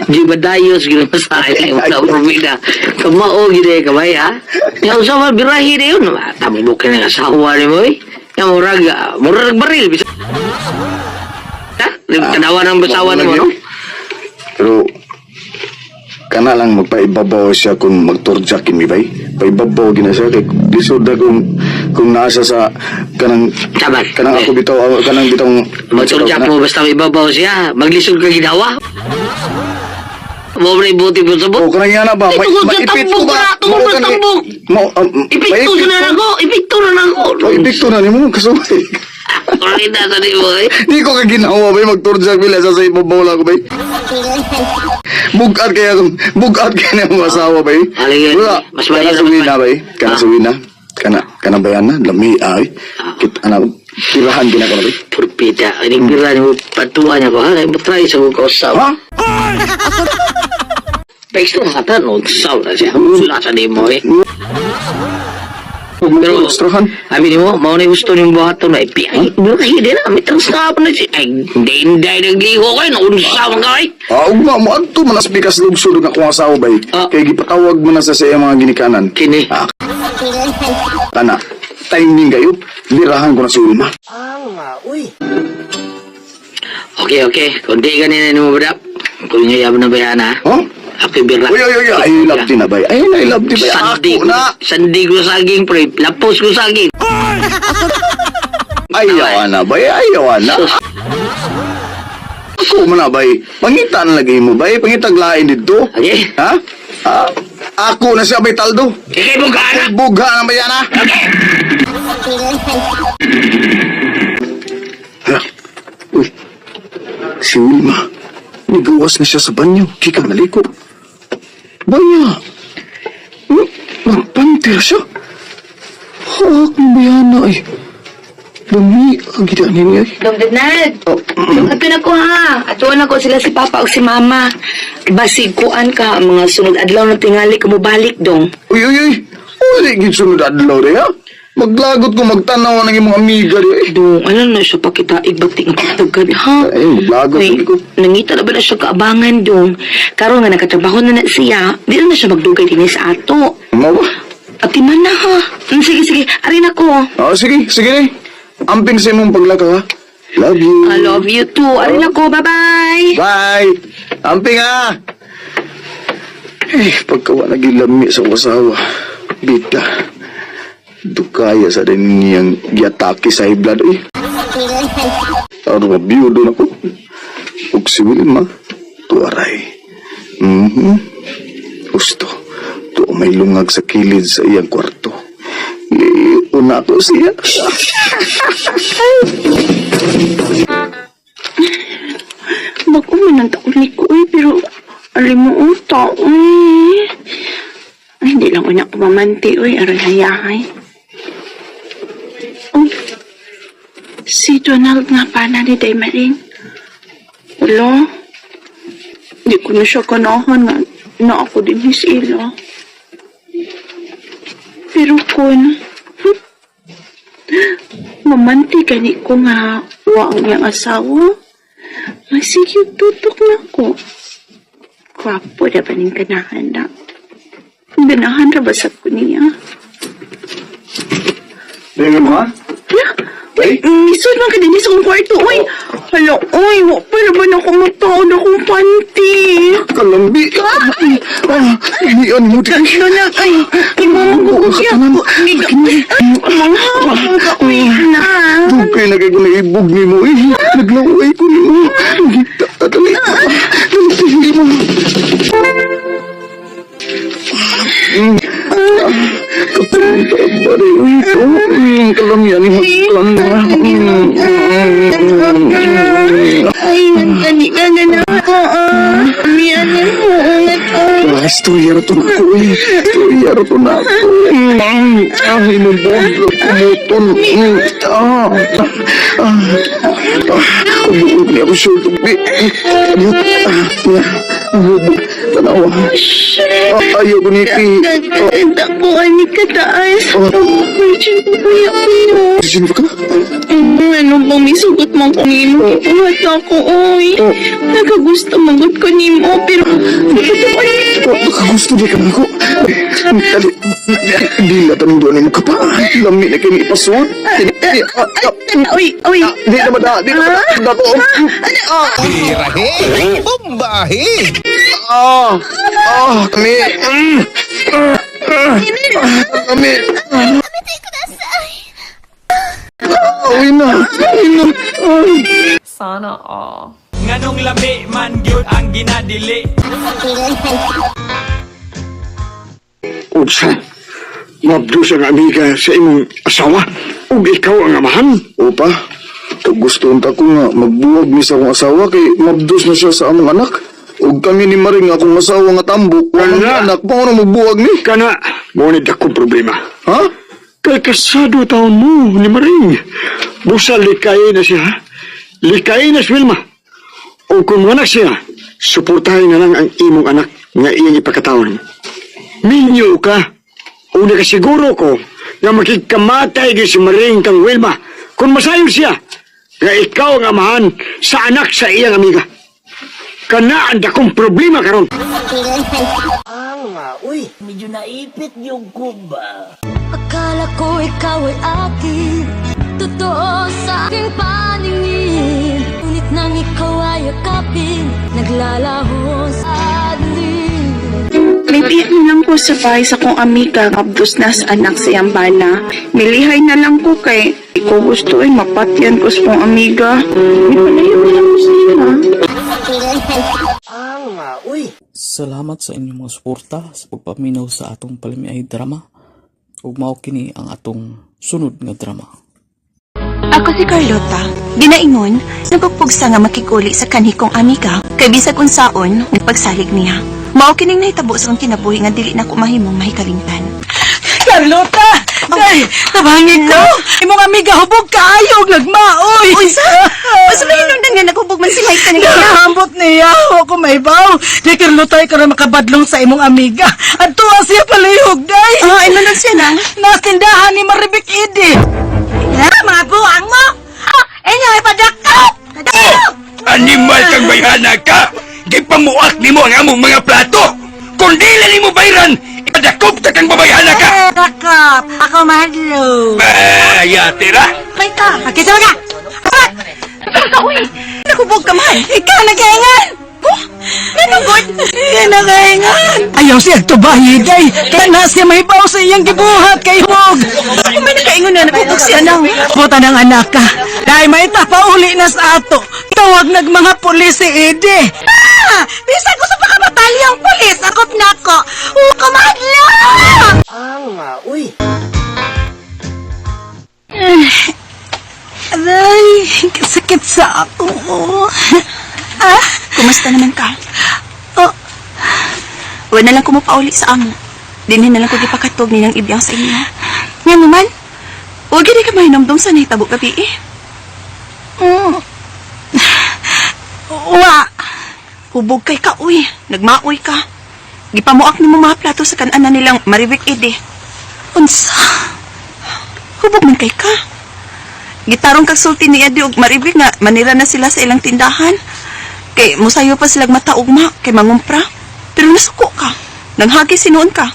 Di ba dayos, yun sa akin, wala problema. Kamao, gini, kamay, ha? Yung usawa, birahi na yun. Tambok ka ng asawa ni mo, eh. Yung murag baril, bisa. Ha? Kanawa ng basawa na mo, no? Pero, kana lang magpaibabaw siya kung magturjakin mi bay. Paibabaw gina siya kay lisod na kung nasa sa kanang ako bitaw kanang bitong magturjak mo basta may babaw siya. Maglisod ka ginawa. Mo rin buti po sa bot. O kanang yana ba? Maipit ko ba? Tungkol ng tambok. Ipikto na ako. Ipikto na ako. Ipikto na ni mo kasubay. Korina sa ni mo, eh. Di ko ka ginawa bay magturjak bila sa ibabaw lang ko bay. Bugat kaya na yung asawa bay. Wala, kana suwina bay. Kana suwina. Kana bayan na, lami ay. Tirahan gina ko na bay. Purpita, ining pira mo patuwa niya ko ha. Kaya matry sa mga kausaw. Ha? Peksto na kata, no? Saw na siya. Sula sa di mo, eh. Pero, sabi ni mo, mauna yung gusto niyong buhat to na ipiyay. Hindi na, may transkrap na siya. Ay, hindi nagliho kayo, naunsaw ka kayo. Ugma mo, ato manas bikas lugso doon akong asawa bay. Kaya gipatawag mo na sa siya mga ginikanan. Kini. Kana, timing kayo, lirahan ko na si Ulma. Okay. Kung di ganina ni mo badap, kung niyo yaman na bayan ha. Ako birra. Uy, I love din na bay. I love din bay. Ako na. Sandig ko saging, pre. Lapos ko saging. Ayaw na bay, ayaw na. Ako mo na bay. Pangitan lagi mo bay. Pangitaglain dito. Okay. Ha? Ako na siya bay taldo. Ikay buga na. Buga na bayan ha. Uy. Si Wilma. Nigawas na siya sa banyo. Kika naliko. Baya. Pantir siya. Hak ni Bayana ay. Lumi, agita niya. Dong Donald, ato na ko ha. Ato na ko sila si Papa o si Mama. Basig kuan ka, mga sunod adlaw na tingali ka mo balik dong. Uy. Uy, sunod adlaw rin ha. Maglagot ko, magtanaw ng imong amiga rin. Dong, ano na siya pakita igbating pagtagad ha? Ay, maglagot ko. Nangita na ba na siya kaabangan dong? Karon nga nakatrabaho na siya, di na siya magdugay din sa ato. Ano ba? Ati man na ha. Sige, arin ako. Sige rin. Amping sa imong paglaka ha. Love you. I love you too. Arin ako, bye-bye. Bye. Amping ha. Pagkawa nagilami sa asawa. Bita. Dukaya sa rin niyang yataki sa iblad. Ano mabiyo doon ako. Huwag si Wilma. Tuwaray. Gusto. To may lungag sa kilid sa iyang kwarto. Liuna ko siya. Mag-uman ang taon ni ko pero alam mo uto. Hindi lang unya ko mamanti, aray hayahay. Si Donald nga pa na ni Day Maring. Wala. Di ko na siya kanahan nga na ako din his ilo. Pero kun, mamanti gani ko nga waang niyang asawa. Sige, tutok na ko. Kwapo na ba ning kanahan na? Ganahan na ba sa ko niya? Tingnan mo ha? Misod man ka din sa kong kwarto. Uy, Hala, uy, para ba na kumataon akong panty? Kalambi. Iyan mo din. Tatlo na, ay, imamagugusya ko. Mga hapang ka, uy, na. Dugay na kayo naibog ni mo eh. Naglaway ko ni mo. Dali. Dali mo. Kapunta ba rin ito? Kalamihan mo. Ay, nagkani ka na na ako, Miyanin mo, ungat ko. Istorya ito na ako eh. Istorya ito na ako. Ay, mabog. Kumuton. Kumuton niya ako sure to be. Tanawa. Ayaw ko niti. Takbo ka ni kataas. Virgin ko kuya kuya. Virgin ka? Ano bang misugot mong kanino? Ipuhat ako, oy. Nakagusto magot ko ni mo, pero Nakagusto di ka na ako. Dali. Hindi na tanong doon mo ka pa. Lami na kayo ipasuot. Uy, uy. Di na mada. Di na mada. Dako. Birahe! Bombahe! Kami. Kami. Uy na. Sana all. Nganong lami man gyud ang ginadili. Unsa? Mabdos ang amiga sa imong asawa ug ikaw ang amahan. Opa, gusto unta ko nga magbuwag ni sa akong asawa kay mabdos na siya sa among anak. Ug kami ni Maring akong asawa nga tambok. Ang anak mo na magbuwag ni. Kana, ngunit akong problema. Ha? Kay kasado taon mo ni Maring. Busa likay na siya. Likay na si Wilma. O kung wala siya, suportahin na lang ang imong anak nga iyang ipakataon. Minyo ka. Una ka siguro ko nga makikamatay si Maring kang Wilma kung masayon siya nga ikaw ang amahan sa anak sa iyang amiga. Kana ang dakong problema karon. Uy, medyo naipit yung kuba. Akala ko ikaw ay akin, totoo sa aking paningin. Ngunit nang ikaw ay yakapin, naglalaho sa atin. May tiyan lang ko sa bahay sa kong amiga, kabdos na sa anak sa iyang bana. Milihay na lang ko kay ikaw gusto ay mapatyan ko sa kong amiga. May palayo na lang ko sa iyo, ha? Salamat sa inyong mga suporta sa pagpaminaw sa atong palimiay drama. Ug mao kini ang atong sunod nga drama. Ako si Carlota. Dinaingon, nagpugpugsa nga makikuli sa kanhi kong amiga. Kay bisag unsaon, nagpagsalig niya. Mao kining nahitabo sa kong kinabuhi nga dili na ko mahimong mahikalimtan. Carlota! Day, tabangin ko! Imong amiga hubog kaayo, nagmaoy! Unsa? Basta may hinungdan nga naghubog man si Mike kanina. Hambot niya, ako may baw. Di Carlota, ikaw na makabadlong sa imong amiga. At tuwa siya palihog, day! Ino na siya na? Natindahan ni Maribik Idi. Ha, mga buwang mo! Inyo ay padakot! Animal kang bayhana ka! Gipamuak ni mo ang among mga plato! Kung dili ni mo bayran, ipadakop ka kang babayhana ka! Dakop! Ako mahalo! Yatira! Kay ka! Akita ka! Apat! Ikaw, uy! Nakubog ka man! Ikaw nagaingan! Nanugod! Ikaw nagaingan! Ayaw siya tubahi, day! Kaya na siya may baw sa iyang gibuhat kay Hug! May nakaingon na nakubog siya nang. Puta ng anak ka! Dahil may tapauli na sa ato! Tawag nag mga pulis si Ede! Bisa ko sa pakabatalyang pulis! Akop na ko! Kumadla! Uy! Aray! Kasakit sa ako! Kumusta naman ka? Huwag na lang kumapauli sa amo. Dinhin na lang ko ipakatog nilang ibiyang sa inyo. Nga naman, huwag hindi ka mahinomdom sa nahitabo gabi eh. Wa! Hubog kay ka, uy. Nagmaoy ka. Gipamuak ni mo mga plato sa kanan nilang Maribik Ede. Unsa? Hubog man kay ka. Gitarong kagsulti ni Ede og Maribik nga manira na sila sa ilang tindahan. Kay musayo pa silang mataugma kay mangumpra. Pero nasuko ka. Nanghagi sinuon ka.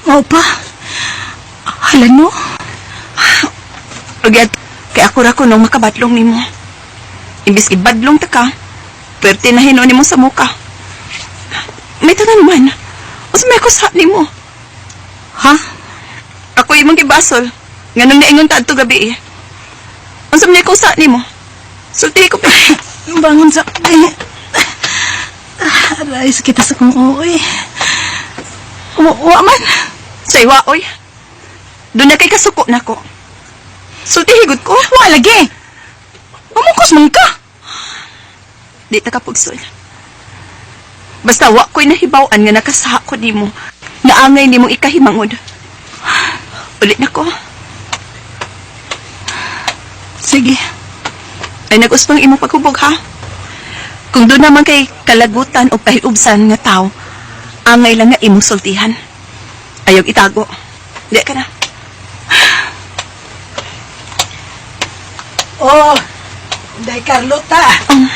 Opa. Halan mo? Ugad, kay ako ra ko nung makabadlong ni mo. Imbis ibadlong ta ka, pwerte na hinuon mo sa muka. May tanan man. Usa may kusa nimo. Ha? Ako imong gibasol. Nganong naingon ta adto gabi eh. Unsa may kusa nimo? Sulti ko pa. Bangon sa... Aray, sakit sa kong uoy. Wa man. Say wa oy. Doon na kay kasuko nako. Sulti higod ko. Wa lagi. Pamungkos man ka. Di ta kapugsol. Basta wa ko'y nahibaw-an nga nakasaha ko nimo. Naangay nimong ikahimangod. Ulit na ko. Sige. Ay nag-uspang imong paghubog ha. Kung doon naman kay kalagutan o kahiubsan nga tao, angay lang nga imong sultihan. Ayaw itago. Di ka na. Oh, Day Carlota.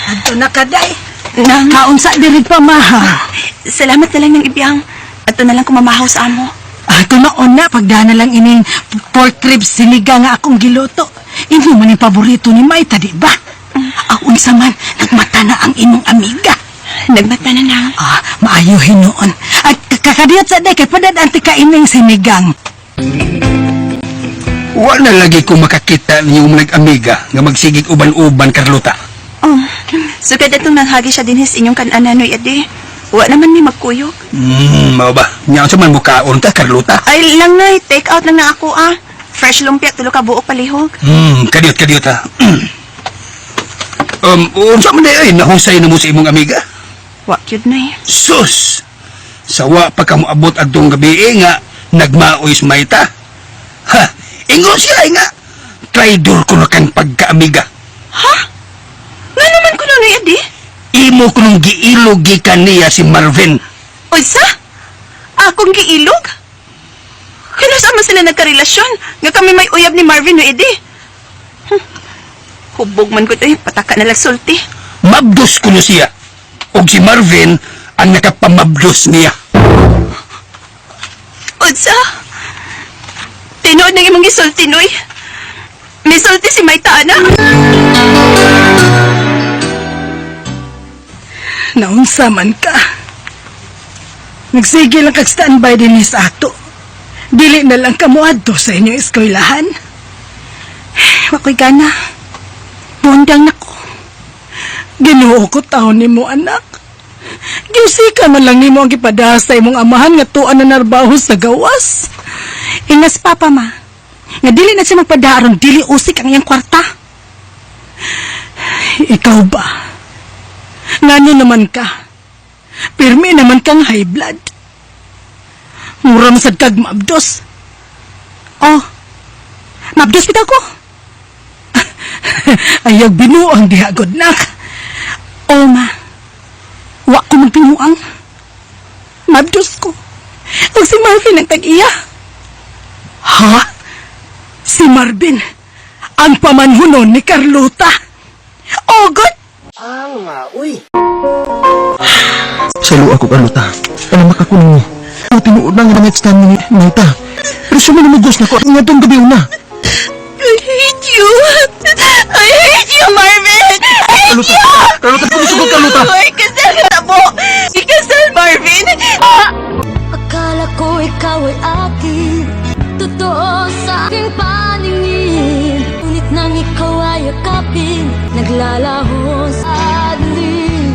Adto na ka, Day. Nang... Kaunsa diri pa, maha. Salamat na lang ng ibiyang. Ato na lang kumamahaw sa amo. Ito noon na, pagdana lang ining pork ribs sinigang nga akong giluto. Ino man yung paborito ni Maita, di ba? Aun sa man, nagmata na ang imong amiga. Nagmata na na? Maayo hinoon. At kakadiyot sa day, kay padadaan ti kaining sinigang. Wa na lagi ko makakita niyong nag-amiga nga magsigig uban-uban, Carlota. Oh, so kada itong nanghagi siya din his inyong kanananoy, ade. Wa naman ni magkuyog. Mao ba? Nya sa man mukaon ta, Carlota? Ay lang na, take out lang na ako Fresh lumpia, tulo ka buok palihog. Kadiyot ha. Unsa man ay nahusay na mo sa imong amiga? Wa kyud na Sus! Sawa pa ka moabot adtong gabi nga nagmaoy sa Maita. Ha! Ingon siya nga traidor ko na kang pagkaamiga. Ha? Nga naman ko nun adi? Imo ko nung giilog gikan niya si Marvin. O sa? Akong giilog? Kaya sama sila nagkarelasyon? Nga kami may uyab ni Marvin o edi? Hubog man ko tayo, pataka na lang sulti. Mabdos ko na siya. O si Marvin ang nakapamabdos niya. Unsa? Tinood ng imong gisulti, Noy. May sulti si Maita, ana? Naunsa man ka. Nagsige lang kag standby din ni sa ato. Dili na lang kamuadto sa inyong eskwelahan. Wakoy gana. Bundang nako. Ginoo ko taon ni mo, anak. Giusika man lang nimo ang gipadahas sa imong amahan nga tuan na narbaho sa gawas. Ingas papa ma. Nga dili na siya magpadaron, dili usik ang iyang kwarta. Ikaw ba? Ngano naman ka? Pirmi naman kang high blood. Muram sad kag mabdos. Oh, mabdos bitaw ko. Ayag binuang dihagod nak. Oh ma, wa ko magbinuang. Mabdos ko. Huwag si Marvin ang tag-iya. Ha? Si Marvin, ang pamanhunon ni Carlota. Oh, good. Salo ako, Carlota. Alam makakunin mo. Tinuod na nga ng next time ni Maita. Pero sumanamagos na ko nga itong gabi na. I hate you! I hate you, Marvin! I hate you! Carlota, pumusugod, Carlota! Ay, kasal na po! Ikasal, Marvin! Akala ko ikaw ay akin, totoo sa aking paningin. Ngunit nang ikaw ay yakapin, naglalaho sa dilim.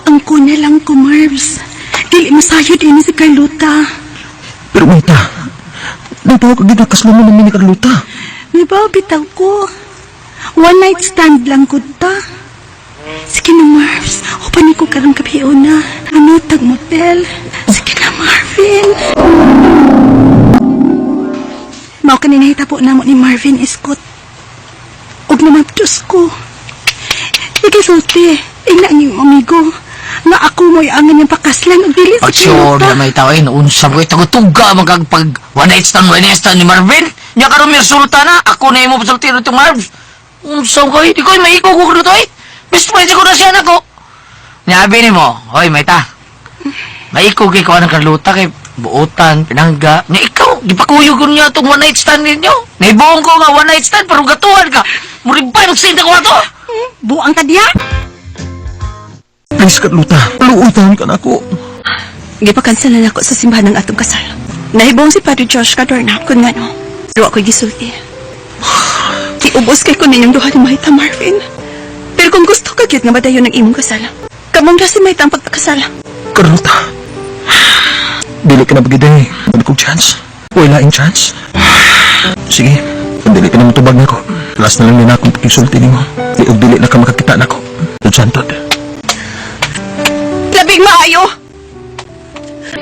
Ang kuna lang ko, Marvs. Dili masayo din si Carlota. Pero Maita, nagtawag ka gina kaslumo namin ni Carlota. May bitaw ko. One night stand lang ko ta. Sige na, Marvs. Upanin ko karang gabi na. Ano, tag motel. Sige na, Marvin. Mao kaninahita po na mo ni Marvin Iskot. Huwag naman Diyos ko. Ikisulti. Ina ang iyong amigo. Nga ako mo'y angan yung pakaslan. Ang dili sa Sure na may tao ay naunsa ko itagutuga magagpag one night stand ni Marvin. Nya karon may resulta na ako na imo pasultiro itong Marv. Unsa ko di ko maiko ko kuno to eh. Best friend ko na siya nako. Nyabi ni mo, hoy Maita. Maiko kay ko ang Carlota kay buotan, pinangga. Nya ikaw, di pa kuyog ko niya itong one night stand ninyo. Naibong ko nga one night stand pero gatuhan ka. Muribay, magsinta ko ato! Buang ka diya? Please, Carlota. Paluutan ka na ako. Gipakansel na ako sa simbahan ng atong kasal. Nahibong si Padre Josh Cadorna kung nga no. Pero ako'y gisulti. Tiubos kay ko ninyong duha ni Mahita Marvin. Pero kung gusto ka gyud nga madayon ng imong kasal, kamong ra si Mahita ang pagpakasal. Carlota. Dili ka na bagiday. Wala kong chance. Wala yung chance. Sige. Dili ka na matubag na ko. Last na lang din akong pakisulti ni mo. Dili na ka makakita na ko. Santod. Labing maayo!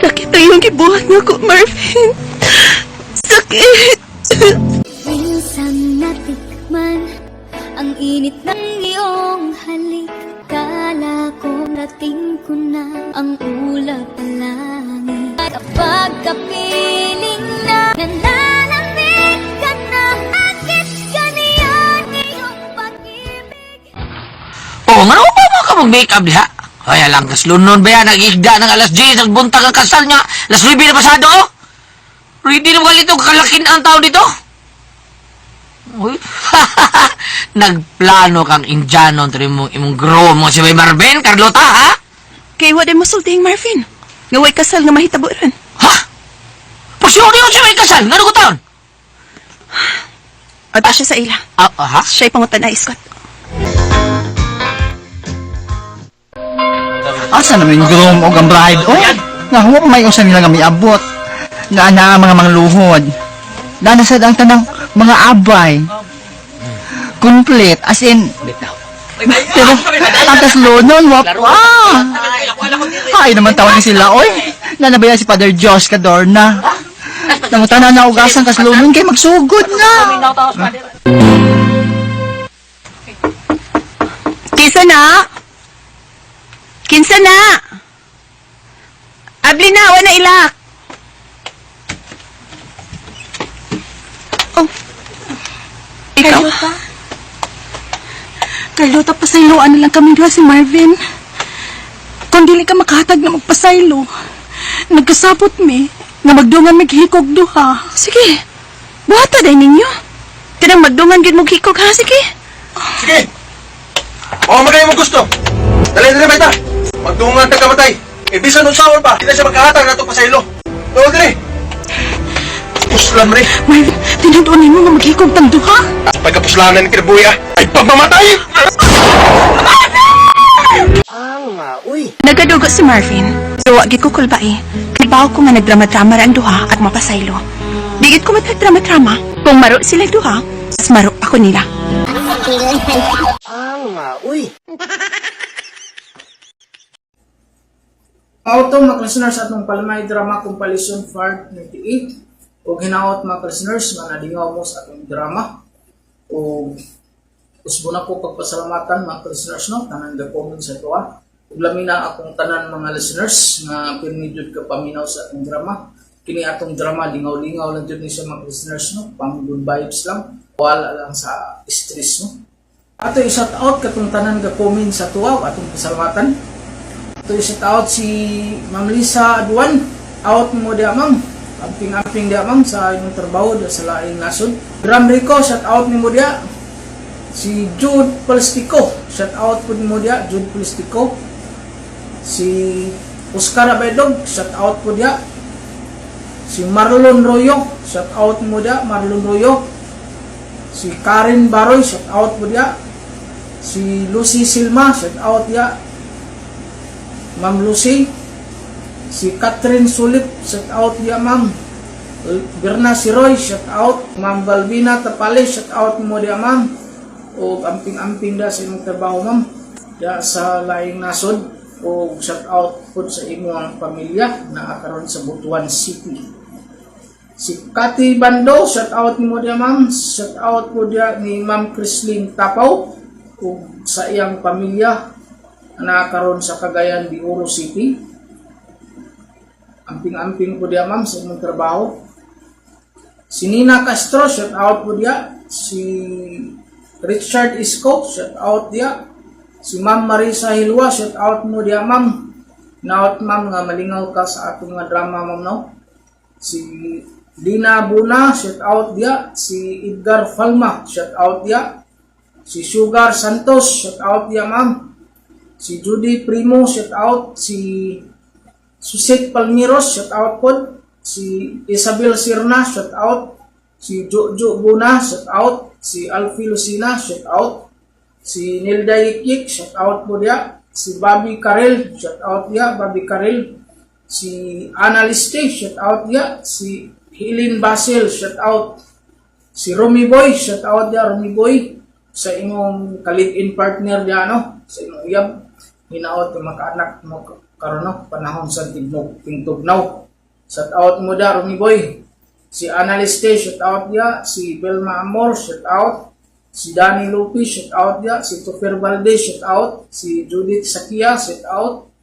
Nakita yung gibuhat nga ko, Marvin. Sakit! Minsan natikman ang init ng iyong halik. Kala ko nating ko na ang ulap ng langit. Kapag kapiling na nananamig ka na, bakit ganyan iyong pag-ibig? Oh, nga ba mo ka mag-makeup diha? Ay, alang kaslunon ba yan? Nag-igda ng alas 10, nagbuntag ang kasal niya. Alas 9 na pasado, oh! Ready na mga lito, kakalakin ang tao dito. Uy, nagplano kang Indiano entre imong grow mo si May Marvin, Carlota, ha? Kay wa din mo sultihing Marvin. Ngaway kasal nga mahitabo ron. Ha? Pasyon yun siya may kasal, nga ko taon? At siya sa ila. Ha? Siya'y pangutan na iskot. Asa namin groom o ang bride? Oh, nga huwag may usan nila nga may abot. Nga na mga luhod. Nanasad ang tanang mga abay. Complete, as in... Pero, tatas lunon, wapa! Ay naman tawag ni sila, oy! Nanabaya si Father Josh Cadorna. Namutanan na ugasan kas lunon kay magsugod na! Kinsa na? Kinsa na? Abli na, wala ilak. Oh. Ikaw? Carlota, pasayloan na lang kami doon si Marvin. Kung dili ka makahatag na magpasaylo, nagkasabot mi, nga magdungan maghikog duha. Sige, buhata day ninyo. Kanang magdungan gid maghikog ha, sige. Sige! O, magayon mo gusto. Dali, ba ita? Magdungan ka kamatay. Ibisan ng sawon pa. Hindi na siya magkahatag na ito pa sa ilo. Tawag dali. Puslan mo rin. Marvin, tinudunin mo nga maghikog tang duha. Pagkapuslanan ni Kinabuya ay pagmamatay! Nagadugo si Marvin. Pero wag ko kulbae. Kalibaw ko nga nagdrama-drama ra ang duha at mapasaylo. Digit ko matagdrama-drama. Kung maro sila duha, mas maro ako nila. Auto mga listeners atong palamay drama compilation part 98 o hinaot mga listeners nga nadingaw mo sa atong drama o usbo na ko pagpasalamatan mga listeners no tanan ga-comment sa tuwa ug lamina akong tanan mga listeners nga pinidjud ka paminaw sa atong drama kini atong drama lingaw-lingaw lang jud ni sa mga listeners no pang good vibes lang wala lang sa stress no ato i-shout out katong tanan ga-comment sa tuwa atong pasalamatan. Ito i-shout out si Ma'am Lisa Aduan. Out mo dia ma'am. Amping-amping dia ma'am sa inyong trabaho sa laing nasod. Ram Rico, shout out ni mo dia. Si Jude Polistico, shout out po ni mo dia. Jude Polistico. Si Oscar Abedog, shout out po dia. Si Marlon Royo, shout out mo dia. Marlon Royo. Si Karen Baroy, shout out po dia. Si Lucy Silma, shout out dia. Ma'am Lucy, si Catherine Sulip, shout out dia ma'am. Berna Siroy, shout out. Ma'am Valvina Tapale, shout out mo dia ma'am. O amping-amping da sa imong trabaho ma'am. Da sa laing nasod. O shout out po sa imong pamilya na karon sa Butuan City. Si Cathy Bando, shout out mo dia ma'am. Shout out po dia ni Ma'am Chrislyn Tapaw. O sa iyang pamilya na karon sa Cagayan de Oro City. Amping-amping po dia ma'am sa imong trabaho. Si Nina Castro, shout out po dia. Si Richard Isco, shout out dia. Si Ma'am Marisa Hilwa, shout out mo dia ma'am. Naot ma'am nga malingaw ka sa atong nga drama ma'am no. Si Dina Buna, shout out dia. Si Edgar Falma, shout out dia. Si Sugar Santos, shout out ya ma'am. Si Judy Primo, shout out. Si Susit Palmiros, shout out po. Si Isabel Sirna, shout out. Si Jojo Buna, shout out. Si Alfie Lucina, shout out. Si Nilda Yikik, shout out po dia. Si Bobby Karel, shout out dia, Bobby Karel. Si Ana Liste, shout out dia. Si Hilin Basil, shout out. Si Romy Boy, shout out dia, Romy Boy. Sa imong ka-live-in partner dia, no? Sa imong uyab, hinaot yung makaanak mo karon no? Panahon sa tingtugnaw. Shout out mo dia, Romy Boy. Si Ana Liste, shout out dia. Si Belma Amor, shout out. Si Danny Lupi, shout out dia. Si Topher Valdez, shout out. Si Judith Sakia, shout out.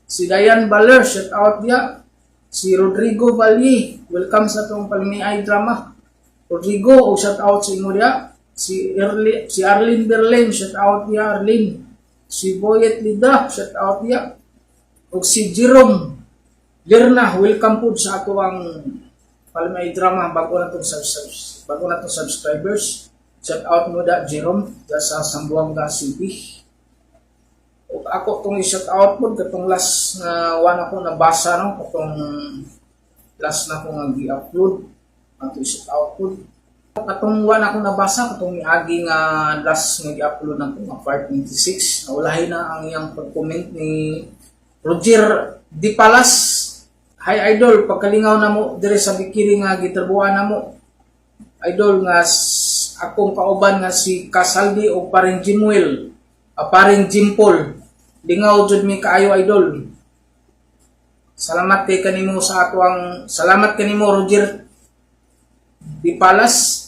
Si Diane Baler, shout out dia. Si Rodrigo Valle, welcome sa itong Palmiay Drama. Rodrigo, o shout out sa imo dia. Si Arlene Berlin, shout out dia, Arlene. Si Boyet Lida, shout out dia. O si Jerome Lerna, welcome po sa ato ang Palmiay Drama bago na itong subscribers. Shout out mo da, Jerome, da sa Sambuanga City. O ako itong i-shout out po, katong last na one ako nabasa, no? Katong last na akong i-upload. Ato i-shout out po. Katong one ako nabasa, katong miagi nga last nga i-upload na itong part 26. Naulahin na ang iyang pag-comment ni Roger Di Palas. Hi Idol, pagkalingaw na mo, dire sa bikiri nga gitrabuhan na mo. Idol nga akong kauban nga si Kasaldi o paring Jimuel, paring Jimpol. Lingaw jud mi kaayo idol. Salamat kay kanimo sa ato ang salamat kanimo Roger Di Palas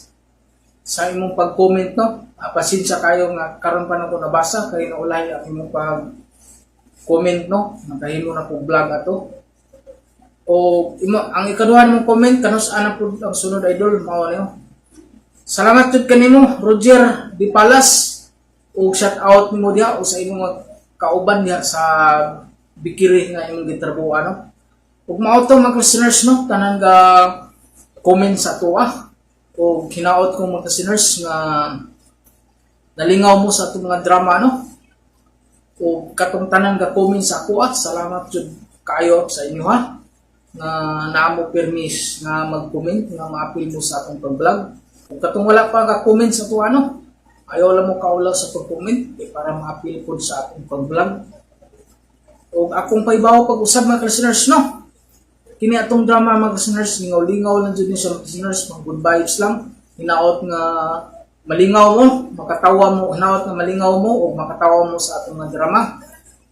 sa imong pag-comment no. Pasensya kayo nga karon pa nako nabasa kay naulay ang imong pag-comment no. Nakahimo na po vlog ato. O ang ikaduha mong comment kanus ana pud ang sunod idol mao niyo. Salamat jud kanimo Roger Di Palas. O shout out nimo diha o sa imong kauban diha sa bikiri nga imong gitrabuhan no. Ug mao to mga listeners no tanang ga comment sa tuwa o hinaot kong mga listeners nga nalingaw mo sa atong mga drama no. O katong tanang ga comment sa ako salamat jud kayo sa inyo ha nga naamo permis nga mag-comment nga ma-appeal mo sa atong pag-vlog. Kung katong wala pa ka-comment sa tuwa no, ayaw lang mo kaulaw sa pag-comment para ma-appeal po sa atong pag-vlog. O akong paibaw pag-usab mga listeners no. Kini atong drama mga listeners, lingaw-lingaw lang dyan siya mga listeners, mga good vibes lang. Hinaot nga malingaw mo, makatawa mo, hinaot nga malingaw mo o makatawa mo sa atong mga drama.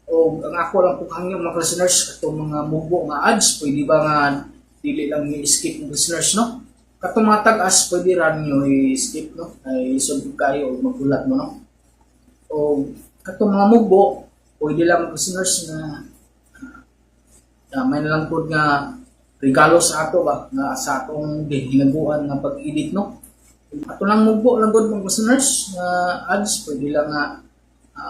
O ang ako lang po hangyo mga listeners, katong mga mubo nga ads, pwede ba nga dili lang i-skip mga listeners no? Katong mga tag-as, pwede ran nyo i-skip no? Ay isod kayo o magulat mo no? O katong mga mubo, pwede lang mga listeners na may nalang po nga regalo sa ato ba nga sa atong hinaguan nga pag-edit no. Ato lang mugbo lang gud mga listeners nga ads pwede lang nga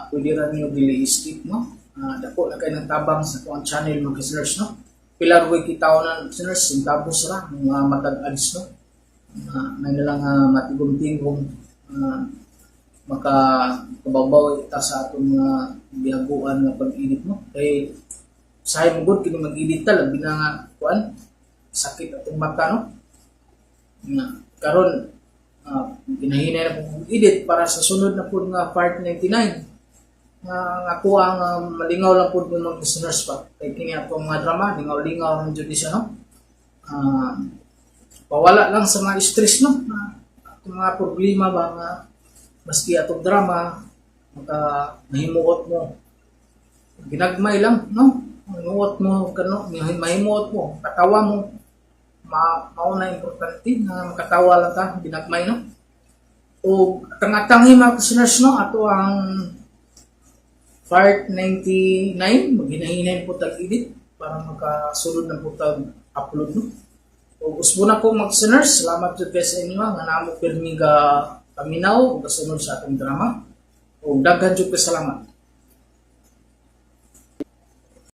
pwede ra niyo dili skip no. Dako na kay nagtabang sa atong channel mga listeners no. Pila ro kitaw na listeners sintabos ra mga matag ads no. May nalang matigom-tigom makababaw ita sa atong bihaguan nga pag-edit no. Kay sahay mo gud kini mag-edit ta labi na nga kuan sakit atong mata no. Karon ginahinay na pong edit para sa sunod na pud nga part 99 nga ako ang malingaw lang pud mga listeners pa kay kini atong mga drama lingaw-lingaw man jud siya no. Pawala lang sa mga stress no. Atong mga problema ba nga maski atong drama mahimuot mo ginagmay lang no. Mahimuot mo kano, mahimuot mo, katawa mo, mauna importante na makatawa lang ka, binagmay no. O tangatang mga listeners no, ato ang part 99, maghinahinay po tag-edit para makasulod na po tag-upload no. O gusto na po mga listeners, salamat jud kayo sa inyo nga naamo pirmi ga paminaw o kasunod sa atong drama. O daghan jud salamat.